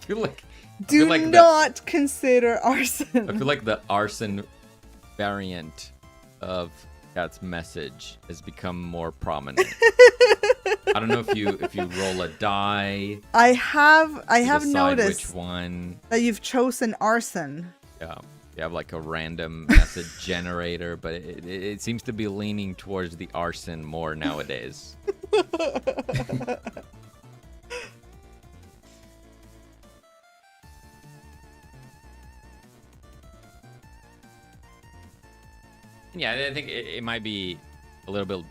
Do not consider arson. I feel like the arson variant of Cat's message has become more prominent. I don't know if you roll a die. I have noticed which one that you've chosen arson. Yeah, you have like a random message generator, but it seems to be leaning towards the arson more nowadays. Yeah, I think it might be a little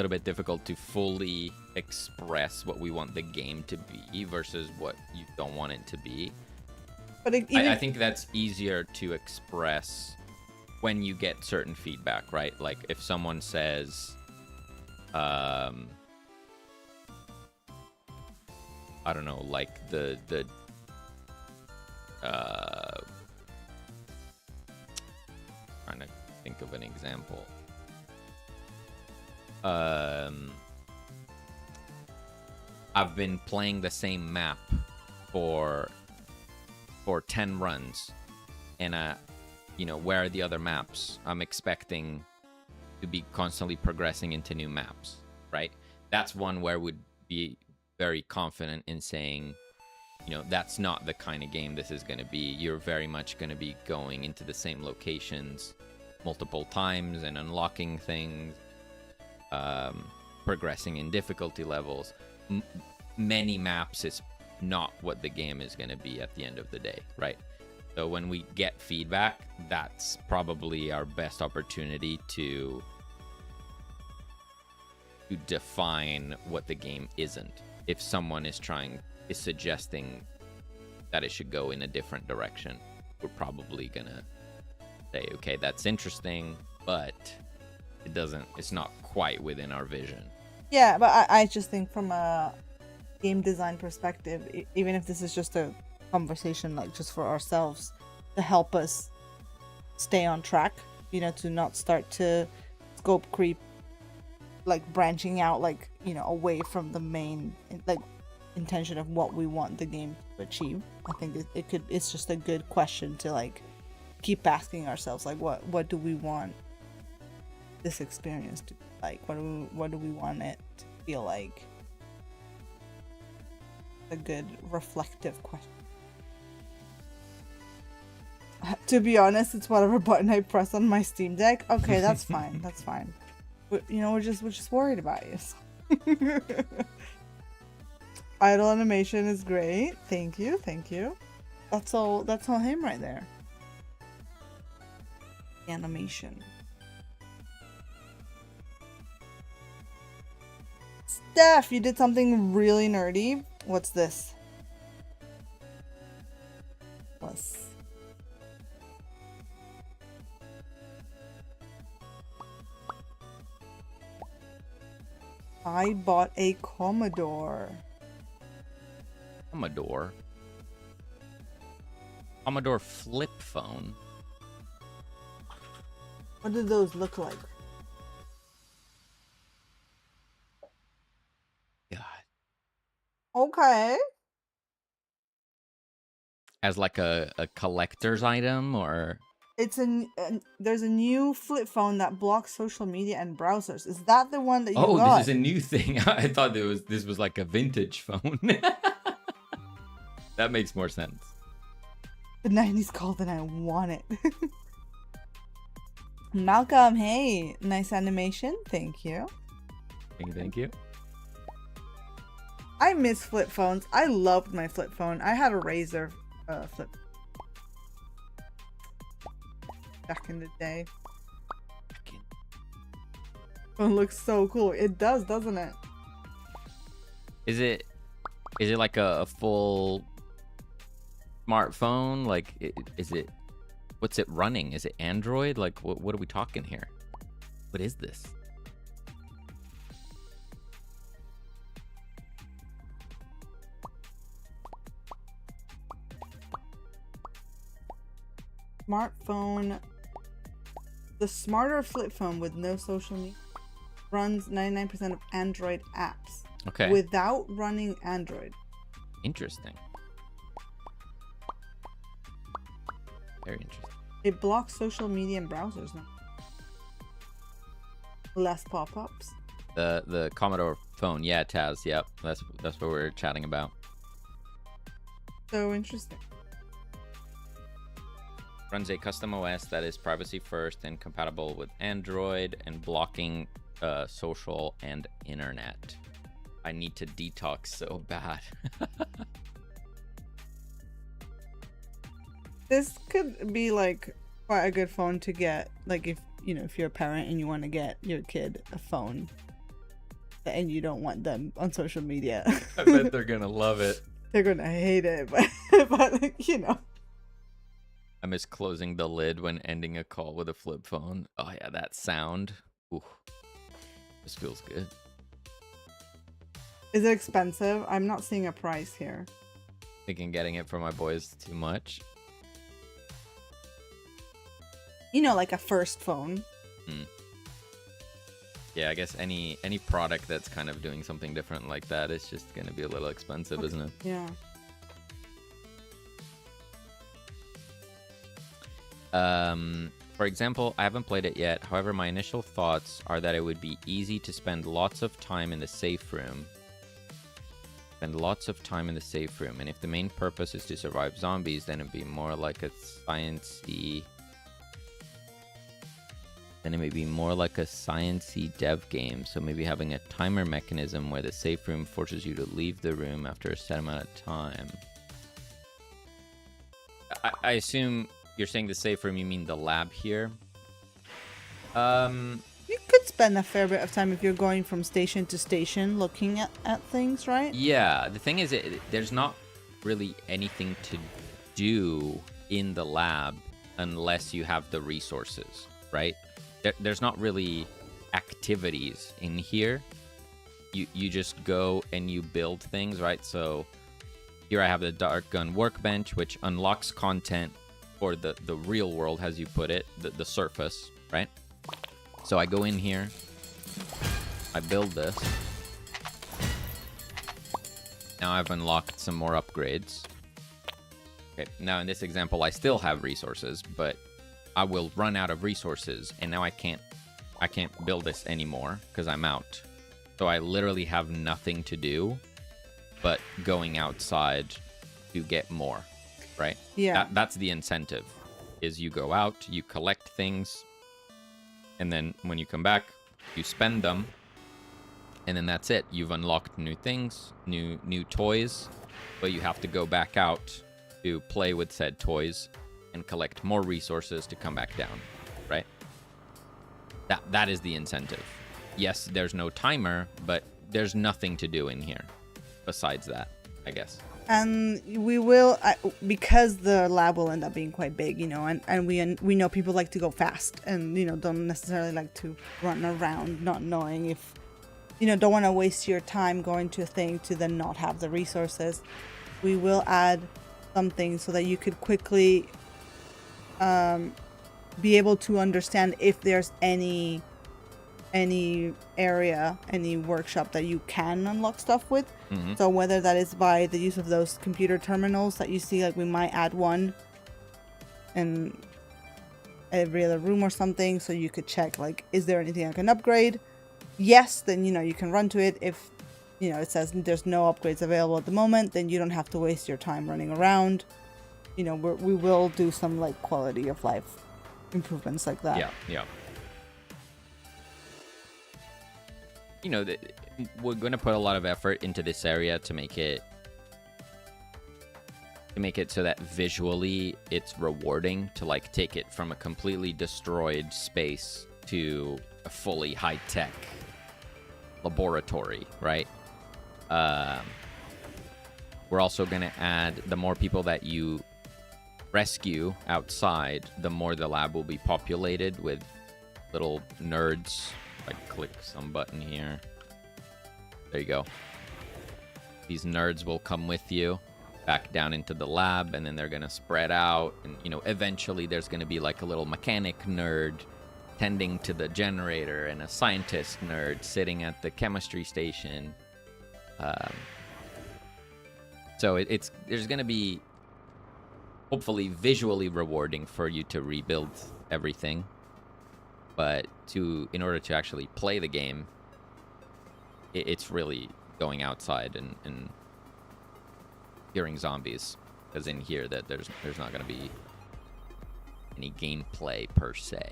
bit difficult to fully express what we want the game to be versus what you don't want it to be. But I think that's easier to express when you get certain feedback, right? Like if someone says, I don't know, like the trying to think of an example. I've been playing the same map for 10 runs, and you know, where are the other maps? I'm expecting to be constantly progressing into new maps, right? That's one where would be very confident in saying, you know, that's not the kind of game this is going to be. You're very much going to be going into the same locations multiple times and unlocking things, progressing in difficulty levels. Many maps is not what the game is going to be at the end of the day, right? So when we get feedback, that's probably our best opportunity to define what the game isn't. If someone is suggesting that it should go in a different direction, we're probably gonna say, okay, that's interesting, but it's not quite within our vision. Yeah, but I just think from a game design perspective, even if this is just a conversation, like just for ourselves, to help us stay on track, to not start to scope creep, like branching out, like, away from the main, like, intention of what we want the game to achieve. I think it's just a good question to, like, keep asking ourselves, like, what do we want this experience to be like? What do we want it to feel like? A good reflective question. To be honest, it's whatever button I press on my Steam Deck. Okay, that's fine. That's fine. We're just worried about you. Idle animation is great. Thank you. That's all him right there. Animation. Steph, you did something really nerdy. What's this? I bought a Commodore. Commodore flip phone. What do those look like? God. Okay. As like a collector's item, or there's a new flip phone that blocks social media and browsers. Is that the one that you got? Oh, this is a new thing. I thought this was like a vintage phone. That makes more sense. The 90s called and I want it. Malcolm, hey, nice animation. Thank you. Thank you. I miss flip phones. I loved my flip phone. I had a Razr flip back in the day. Phone looks so cool. It does, doesn't it? Is it like a full smartphone? Like, what's it running? Is it Android? Like, what are we talking here? What is this? Smartphone. The smarter flip phone with no social media runs 99% of Android apps. Okay. Without running Android. Interesting. Very interesting. It blocks social media and browsers now. Less pop-ups. The Commodore phone, yeah, Taz, yep. That's what we're chatting about. So interesting. Runs a custom OS that is privacy first and compatible with Android and blocking social and internet. I need to detox so bad. This could be like quite a good phone to get, like if you're a parent and you want to get your kid a phone and you don't want them on social media. I bet they're gonna love it. They're gonna hate it, but I miss closing the lid when ending a call with a flip phone. Oh yeah, that sound. Ooh, this feels good. Is it expensive? I'm not seeing a price here. Thinking getting it for my boys too much. Like a first phone. Yeah, I guess any product that's kind of doing something different like that is just gonna be a little expensive, okay. Isn't it? Yeah. For example, I haven't played it yet. However, my initial thoughts are that it would be easy to spend lots of time in the safe room. And if the main purpose is to survive zombies, then it'd be more like a sciencey then it may be more like a science-y dev game. So maybe having a timer mechanism where the safe room forces you to leave the room after a set amount of time. I assume you're saying the safe room, you mean the lab here? You could spend a fair bit of time if you're going from station to station looking at things, right? Yeah, the thing is, there's not really anything to do in the lab unless you have the resources, right? There's not really activities in here. You just go and you build things, right? So here I have the Dark Gun Workbench, which unlocks content for the real world, as you put it, the surface, right? So I go in here, I build this. Now I've unlocked some more upgrades. Okay, now in this example, I still have resources, but I will run out of resources, and now I can't build this anymore because I'm out. So I literally have nothing to do but going outside to get more, right? Yeah. That's the incentive, is you go out, you collect things, and then when you come back, you spend them, and then that's it. You've unlocked new things, new toys, but you have to go back out to play with said toys and collect more resources to come back down, right? That is the incentive. Yes, there's no timer, but there's nothing to do in here besides that, I guess. And we will, because the lab will end up being quite big, you know, and we know people like to go fast and, you know, don't necessarily like to run around not knowing if, you know, don't want to waste your time going to a thing to then not have the resources. We will add something so that you could quickly be able to understand if there's any area, any workshop that you can unlock stuff with. Mm-hmm. So whether that is by the use of those computer terminals that you see, like we might add one in every other room or something, so you could check, like, is there anything I can upgrade? Yes, then, you know, you can run to it. If, you know, it says there's no upgrades available at the moment, then you don't have to waste your time running around. You know, we will do some, like, quality of life improvements like that. Yeah. You know, we're going to put a lot of effort into this area to make it so that visually it's rewarding to, like, take it from a completely destroyed space to a fully high-tech laboratory, right? We're also going to add, the more people that you rescue outside, the more the lab will be populated with little nerds. Like, click some button here. There you go. These nerds will come with you back down into the lab, and then they're going to spread out. And, you know, eventually there's going to be like a little mechanic nerd tending to the generator and a scientist nerd sitting at the chemistry station. So there's going to be hopefully visually rewarding for you to rebuild everything. But in order to actually play the game, it's really going outside and hearing zombies, because in here that there's not going to be any gameplay per se.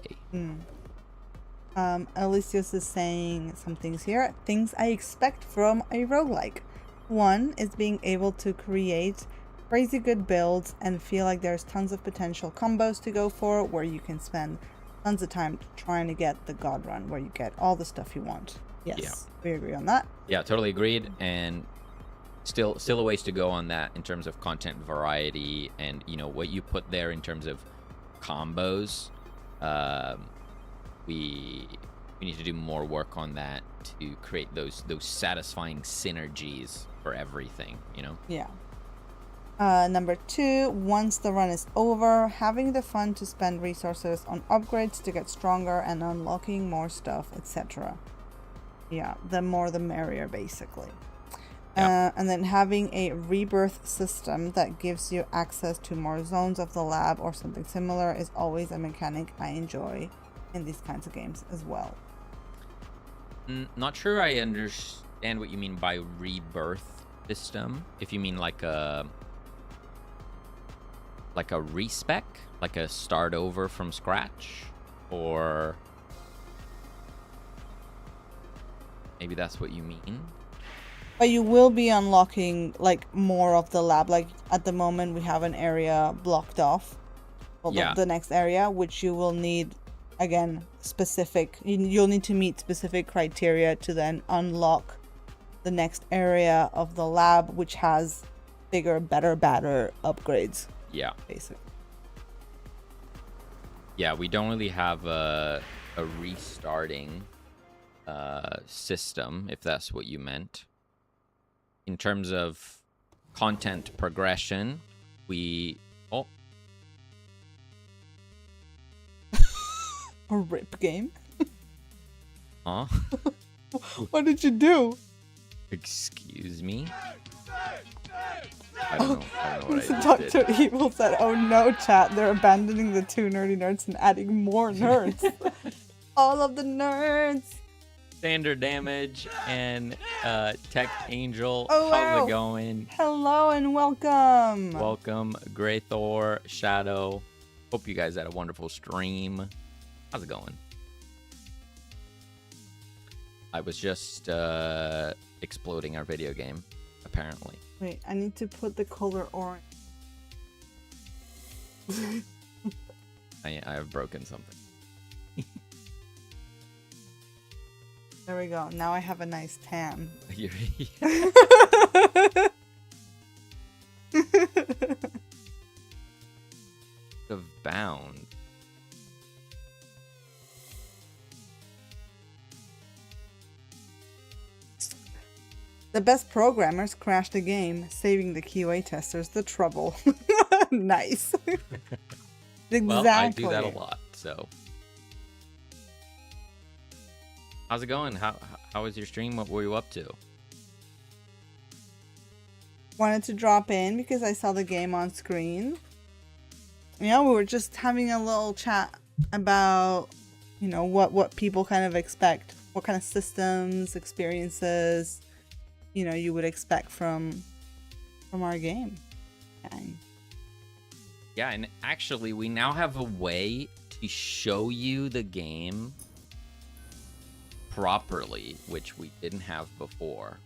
Alicios is saying some things here. Things I expect from a roguelike. One is being able to create crazy good builds and feel like there's tons of potential combos to go for, where you can spend tons of time trying to get the God Run, where you get all the stuff you want. Yes, yeah. We agree on that. Yeah, totally agreed. And still a ways to go on that in terms of content variety and, you know, what you put there in terms of combos. We need to do more work on that to create those satisfying synergies for everything, you know? Yeah. Number 2, once the run is over, having the fun to spend resources on upgrades to get stronger and unlocking more stuff, etc. Yeah, the more the merrier, basically. Yeah. And then having a rebirth system that gives you access to more zones of the lab or something similar is always a mechanic I enjoy in these kinds of games as well. Not sure I understand what you mean by rebirth system. If you mean like a respec, like a start over from scratch, or Maybe that's what you mean. But you will be unlocking like more of the lab. Like at the moment we have an area blocked off. Well, Yeah. the next area, which you will need, again, you'll need to meet specific criteria to then unlock the next area of the lab, which has bigger, better, badder upgrades. Yeah. Basically. Yeah, we don't really have a restarting system, if that's what you meant. In terms of content progression, oh, A rip game? huh? What did you do? Excuse me? I don't know what I just Dr. did. Evil said, "Oh no, chat, they're abandoning the 2 nerdy nerds and adding more nerds." All of the nerds. Standard Damage and Tech Angel. Oh, How's wow. it going? Hello and welcome. Welcome, Grey Thor, Shadow. Hope you guys had a wonderful stream. How's it going? I was just exploding our video game, apparently. Wait, I need to put the color orange. I have broken something. There we go. Now I have a nice tan. Of bound. The best programmers crashed the game, saving the QA testers the trouble. Nice. Exactly. Well, I do that a lot, so. How's it going? How was your stream? What were you up to? Wanted to drop in because I saw the game on screen. Yeah, we were just having a little chat about, you know, what people kind of expect, what kind of systems, experiences, you know, you would expect from our game. Dang. Yeah, and actually, we now have a way to show you the game properly, which we didn't have before.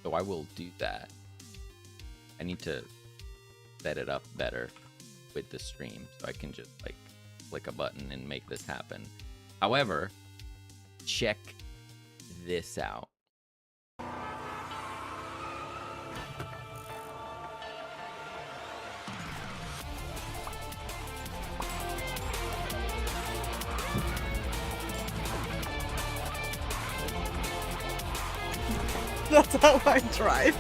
So I will do that. I need to set it up better with the stream so I can just like click a button and make this happen. However, check this out. That's how I drive.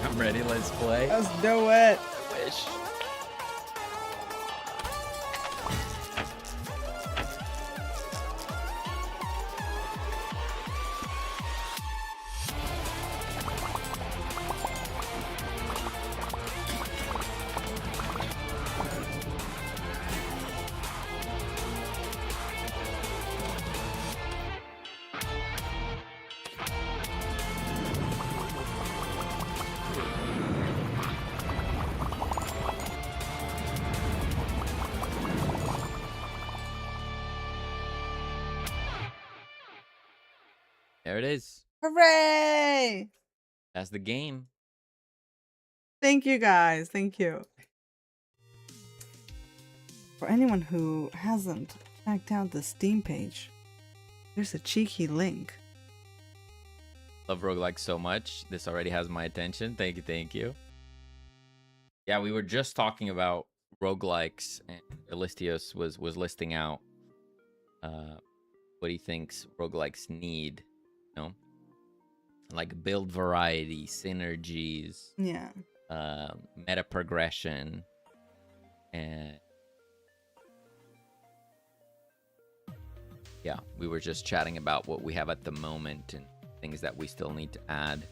I'm ready, let's play. Let's do it. I wish. There it is. Hooray! That's the game. Thank you guys. Thank you. For anyone who hasn't checked out the Steam page, there's a cheeky link. Love roguelike so much. This already has my attention. Thank you, thank you. Yeah, we were just talking about roguelikes, and Elistios was listing out what he thinks roguelikes need. You know, like build variety, synergies, Yeah. meta progression, and yeah, we were just chatting about what we have at the moment and things that we still need to add.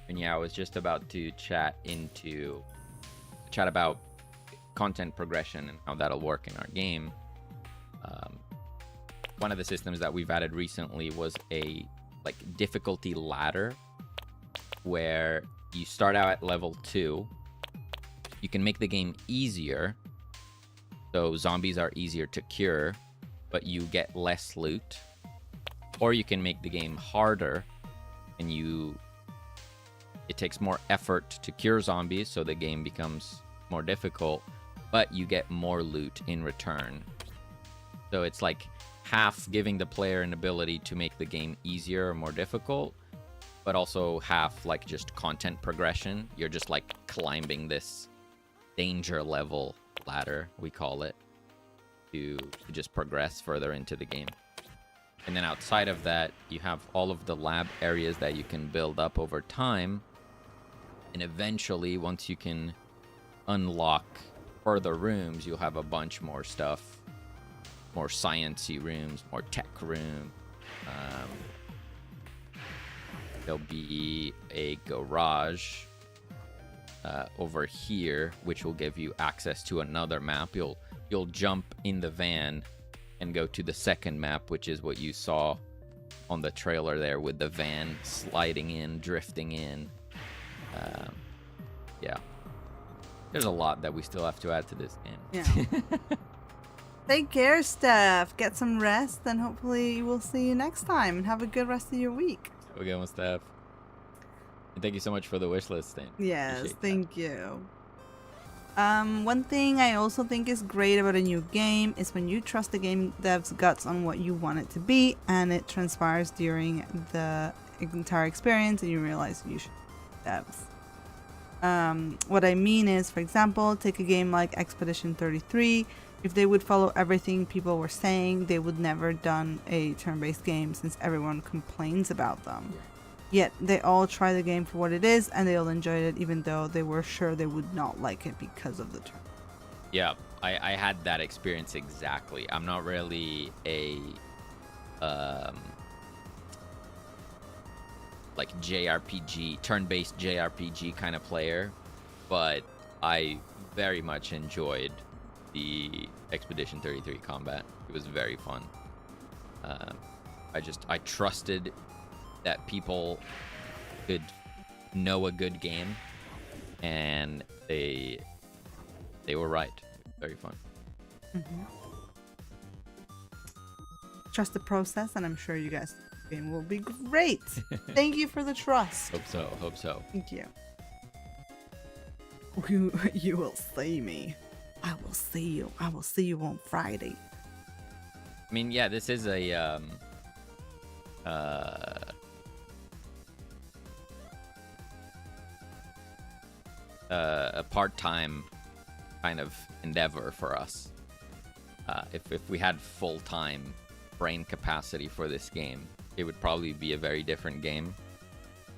And yeah, I was just about to chat about content progression and how that'll work in our game. One of the systems that we've added recently was a like difficulty ladder, where you start out at level 2. You can make the game easier, so zombies are easier to cure, but you get less loot. Or you can make the game harder, and it takes more effort to cure zombies, so the game becomes more difficult, but you get more loot in return. So it's like half giving the player an ability to make the game easier or more difficult, but also half like just content progression. You're just like climbing this danger level ladder, we call it, to just progress further into the game. And then outside of that, you have all of the lab areas that you can build up over time. And eventually, once you can unlock further rooms, you'll have a bunch more stuff. More science-y rooms, more tech room. There'll be a garage over here, which will give you access to another map. You'll jump in the van and go to the second map, which is what you saw on the trailer there, with the van sliding in, drifting in. Yeah. There's a lot that we still have to add to this game. Yeah. Take care, Steph. Get some rest, and hopefully we'll see you next time. And have a good rest of your week. Have a good one, Steph. And thank you so much for the wish list thing. Yes, thank you. One thing I also think is great about a new game is when you trust the game dev's guts on what you want it to be, and it transpires during the entire experience, and you realize you should devs. What I mean is, for example, take a game like Expedition 33. If they would follow everything people were saying, they would never done a turn-based game, since everyone complains about them. Yet they all try the game for what it is, and they all enjoyed it, even though they were sure they would not like it because of the turn. Yeah, I had that experience exactly. I'm not really a like JRPG, turn-based JRPG kind of player, but I very much enjoyed the Expedition 33 combat. It was very fun. I trusted that people could know a good game, and they were right. Very fun. Mm-hmm. Trust the process, and I'm sure you guys' game will be great. Thank you for the trust. Hope so. Thank you. You will see me. I will see you. I will see you on Friday. I mean, yeah, this is a part-time kind of endeavor for us. If we had full-time brain capacity for this game, it would probably be a very different game.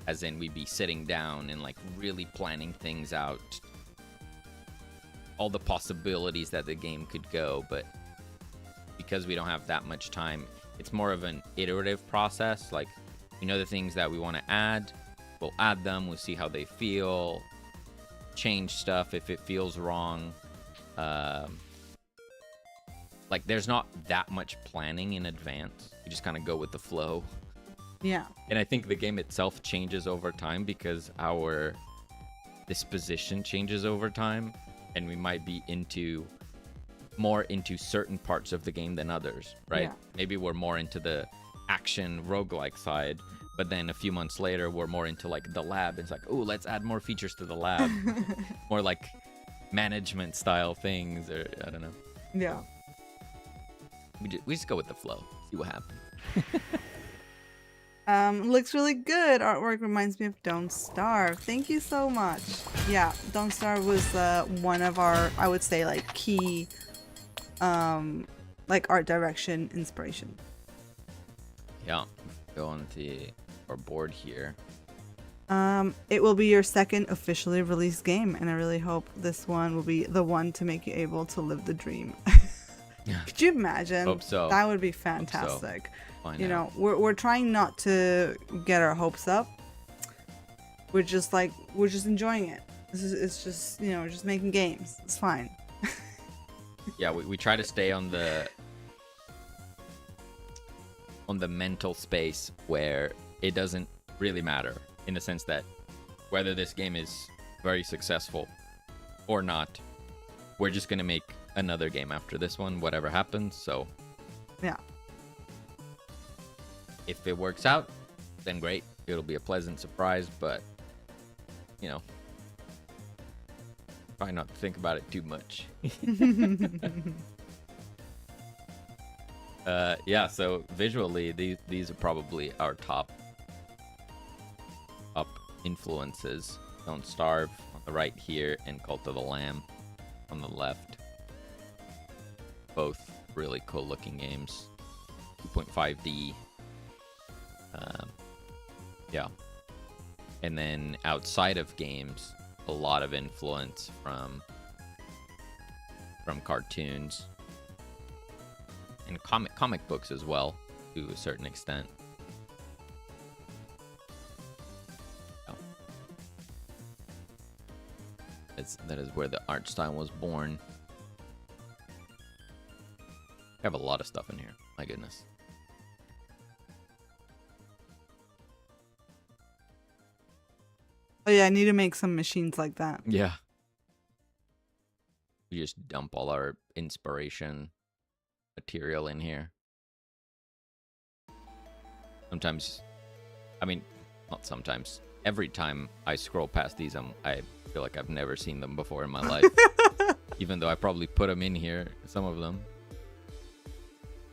As in, we'd be sitting down and like really planning things out, all the possibilities that the game could go. But because we don't have that much time, it's more of an iterative process. Like, we know the things that we want to add, we'll add them, we'll see how they feel, change stuff if it feels wrong. Like, there's not that much planning in advance. You just kind of go with the flow. Yeah. And I think the game itself changes over time because our disposition changes over time, and we might be more into certain parts of the game than others, right? Yeah. Maybe we're more into the action roguelike side, but then a few months later we're more into like the lab. It's like, oh, let's add more features to the lab. More like management style things, or I don't know. Yeah. We just go with the flow, see what happens. Looks really good. Artwork reminds me of Don't Starve. Thank you so much. Yeah, Don't Starve was one of our, I would say, like key like art direction inspiration. Yeah, go on to our board here. It will be your second officially released game, and I really hope this one will be the one to make you able to live the dream. Could you imagine? Hope so. That would be fantastic. So. You know, we're trying not to get our hopes up, we're just enjoying it. It's just, you know, just making games. It's fine. Yeah, we try to stay on the mental space where it doesn't really matter, in the sense that whether this game is very successful or not, we're just gonna make another game after this one, whatever happens. So yeah, if it works out, then great, it'll be a pleasant surprise, but you know, try not to think about it too much. Yeah, so visually these are probably our top influences. Don't Starve on the right here and Cult of the Lamb on the left. Both really cool looking games. 2.5D. Yeah. And then outside of games, a lot of influence from cartoons and comic books as well, to a certain extent. That is where the art style was born. I have a lot of stuff in here. My goodness. Oh yeah, I need to make some machines like that. Yeah. We just dump all our inspiration material in here. Sometimes, I mean, not sometimes. Every time I scroll past these, I feel like I've never seen them before in my life. Even though I probably put them in here, some of them.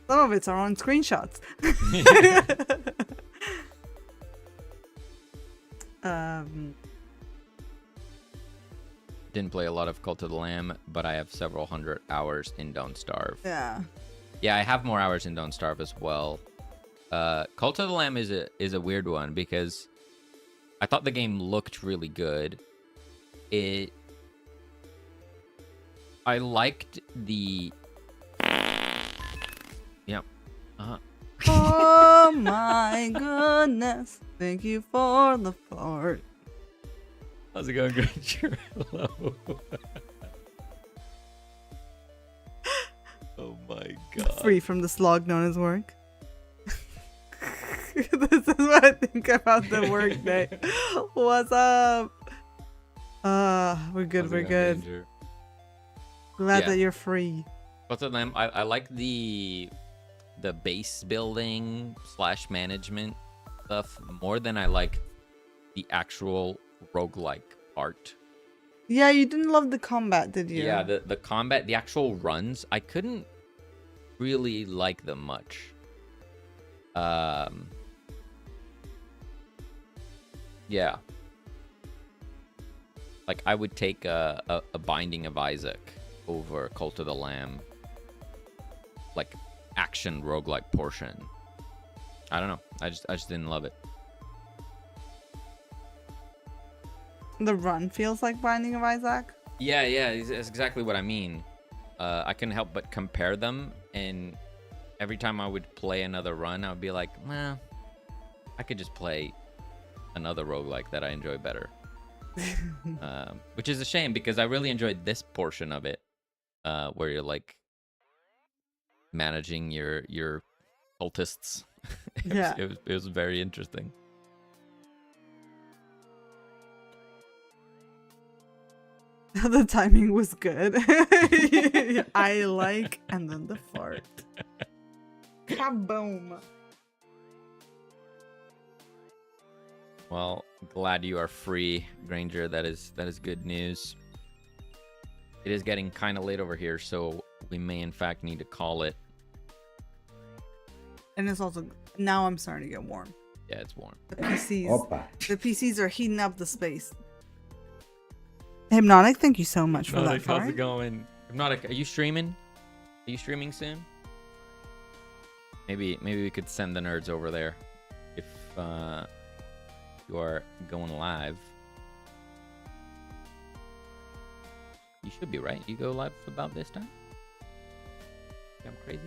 Some of it's our own screenshots. Didn't play a lot of Cult of the Lamb, but I have several hundred hours in Don't Starve. Yeah. Yeah, I have more hours in Don't Starve as well. Cult of the Lamb is a weird one because I thought the game looked really good. I liked the... Yeah. Oh my goodness. Thank you for the fart. How's it going, Granger? Hello. Oh my god. Free from the slog known as work. This is what I think about the work day. What's up? We're good, we're good. Granger? Glad that you're free. What's up, man? I like the base building / management stuff more than I like the actual roguelike part. Yeah, you didn't love the combat, did you? Yeah, the combat, the actual runs, I couldn't really like them much. Yeah. Like, I would take a Binding of Isaac over Cult of the Lamb. Like, action roguelike portion. I don't know. I just didn't love it. The run feels like Binding of Isaac. Yeah, that's exactly what I mean. I couldn't help but compare them, and every time I would play another run, I would be like, well, I could just play another roguelike that I enjoy better. Which is a shame, because I really enjoyed this portion of it, where you're like managing your cultists. It was very interesting. The timing was good. I like, and then the fart. Kaboom. Well, glad you are free, Granger. That is good news. It is getting kind of late over here, so we may in fact need to call it. And it's also, now I'm starting to get warm. Yeah, it's warm. The PCs are heating up the space. Hypnotic, thank you so much for that. How's it going? Hypnotic, are you streaming? Are you streaming soon? Maybe we could send the nerds over there if you are going live. You should be, right? You go live about this time? I'm crazy.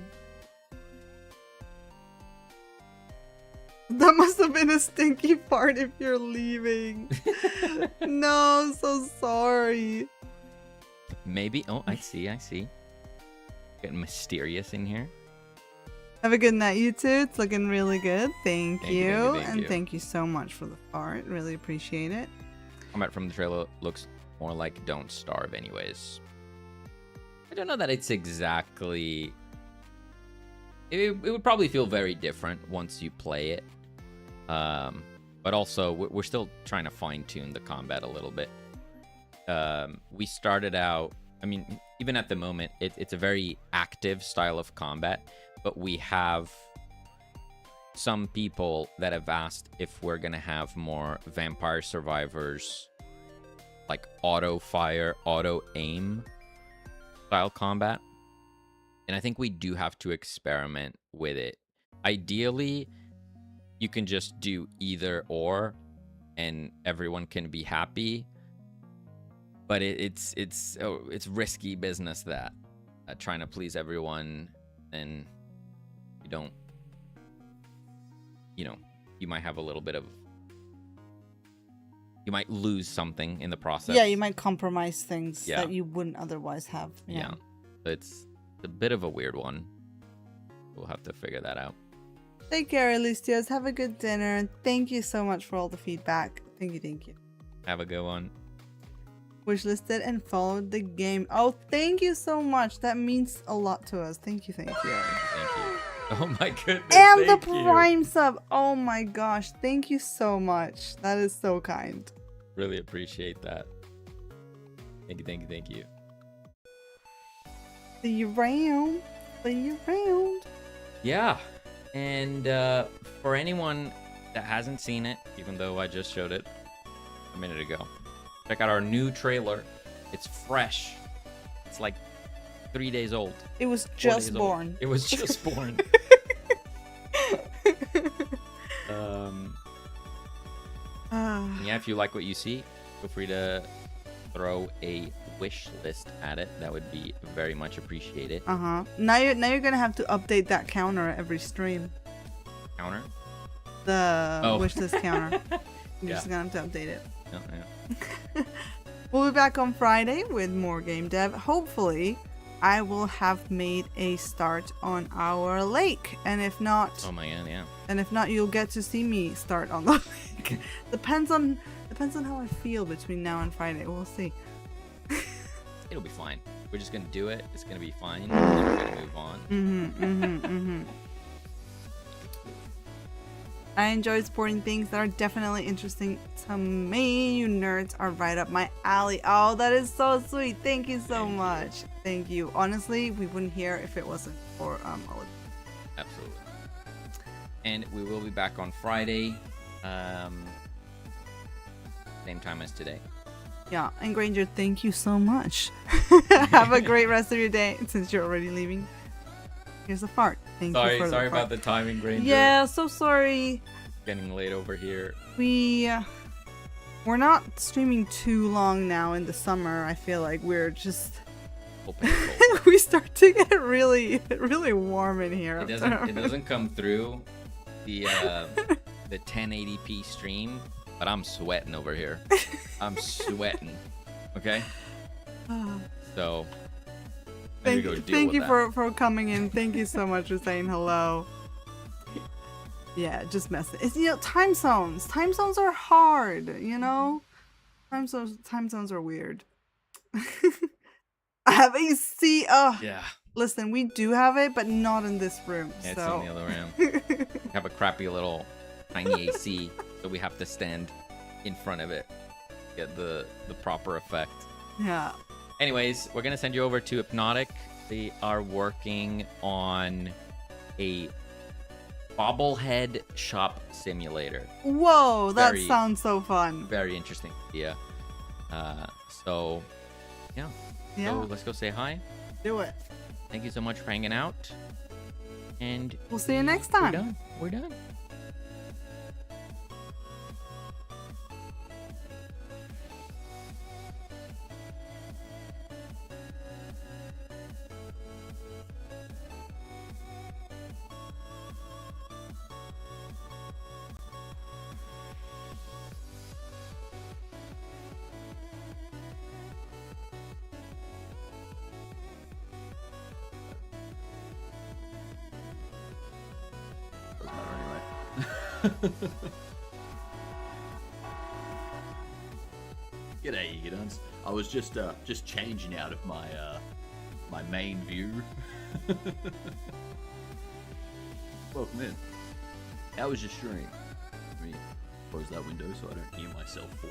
That must have been a stinky fart if you're leaving. No, I'm so sorry. Maybe. Oh, I see. Getting mysterious in here. Have a good night, you two. It's looking really good. Thank you. Thank you. Thank you so much for the fart. Really appreciate it. Combat from the trailer looks more like Don't Starve anyways. I don't know that it's exactly... It would probably feel very different once you play it. But also, we're still trying to fine-tune the combat a little bit. We started out... I mean, even at the moment, it's a very active style of combat. But we have some people that have asked if we're going to have more Vampire Survivors, like auto-fire, auto-aim style combat. And I think we do have to experiment with it. Ideally, you can just do either or, and everyone can be happy. But it's risky business, that trying to please everyone, and you don't, you might have a little bit of, you might lose something in the process. Yeah, you might compromise things Yeah. that you wouldn't otherwise have. Yeah. It's a bit of a weird one. We'll have to figure that out. Take care, Alistios. Have a good dinner. And thank you so much for all the feedback. Thank you. Have a good one. Wishlisted and followed the game. Oh, thank you so much. That means a lot to us. Thank you. Thank you. Oh my goodness. And the thank you. Prime sub. Oh my gosh. Thank you so much. That is so kind. Really appreciate that. Thank you. See you around. Yeah. And for anyone that hasn't seen it, even though I just showed it a minute ago, check out our new trailer. It's fresh. It's like 3 days old. It was just born. It was just born. Yeah, if you like what you see, feel free to throw a wish list at it. That would be very much appreciated. Now you're gonna have to update that counter every stream. Counter? The wish list counter. You're Yeah. just gonna have to update it. Oh, yeah. We'll be back on Friday with more game dev. Hopefully, I will have made a start on our lake, and if not, Oh my god, yeah. you'll get to see me start on the lake. Depends on how I feel between now and Friday. We'll see. It'll be fine. We're just gonna do it. It's gonna be fine. And then we're gonna move on. I enjoy supporting things that are definitely interesting to me. You nerds are right up my alley. Oh, that is so sweet. Thank you so much. Thank you. Honestly, we wouldn't hear if it wasn't for Olive. Absolutely. And we will be back on Friday. Same time as today. Yeah, and Granger, thank you so much. Have a great rest of your day. Since you're already leaving, here's a fart. Thank you for the Sorry fart. about the timing, Granger. Yeah, so sorry. Getting late over here. We're not streaming too long now in the summer. I feel like we're just we start to get really warm in here. It doesn't come through the 1080p stream, but I'm sweating over here. I'm sweating. Okay? So thank you for coming in. Thank you so much for saying hello. Yeah, just messing. It's, time zones. Time zones are hard, Time zones are weird. I have AC. Yeah. Listen, we do have it, but not in this room. Yeah, so. it's on the other room. We have a crappy little tiny AC, so we have to stand in front of it to get the proper effect. Yeah. Anyways, we're gonna send you over to Hypnotic. They are working on a bobblehead shop simulator. Whoa, that sounds so fun. Very interesting idea. So yeah. So let's go say hi. Do it. Thank you so much for hanging out. And we'll see you next time. We're done. G'day, you guys. I was just changing out of my my main view. Welcome in. How was your stream? Let me close that window so I don't hear myself 4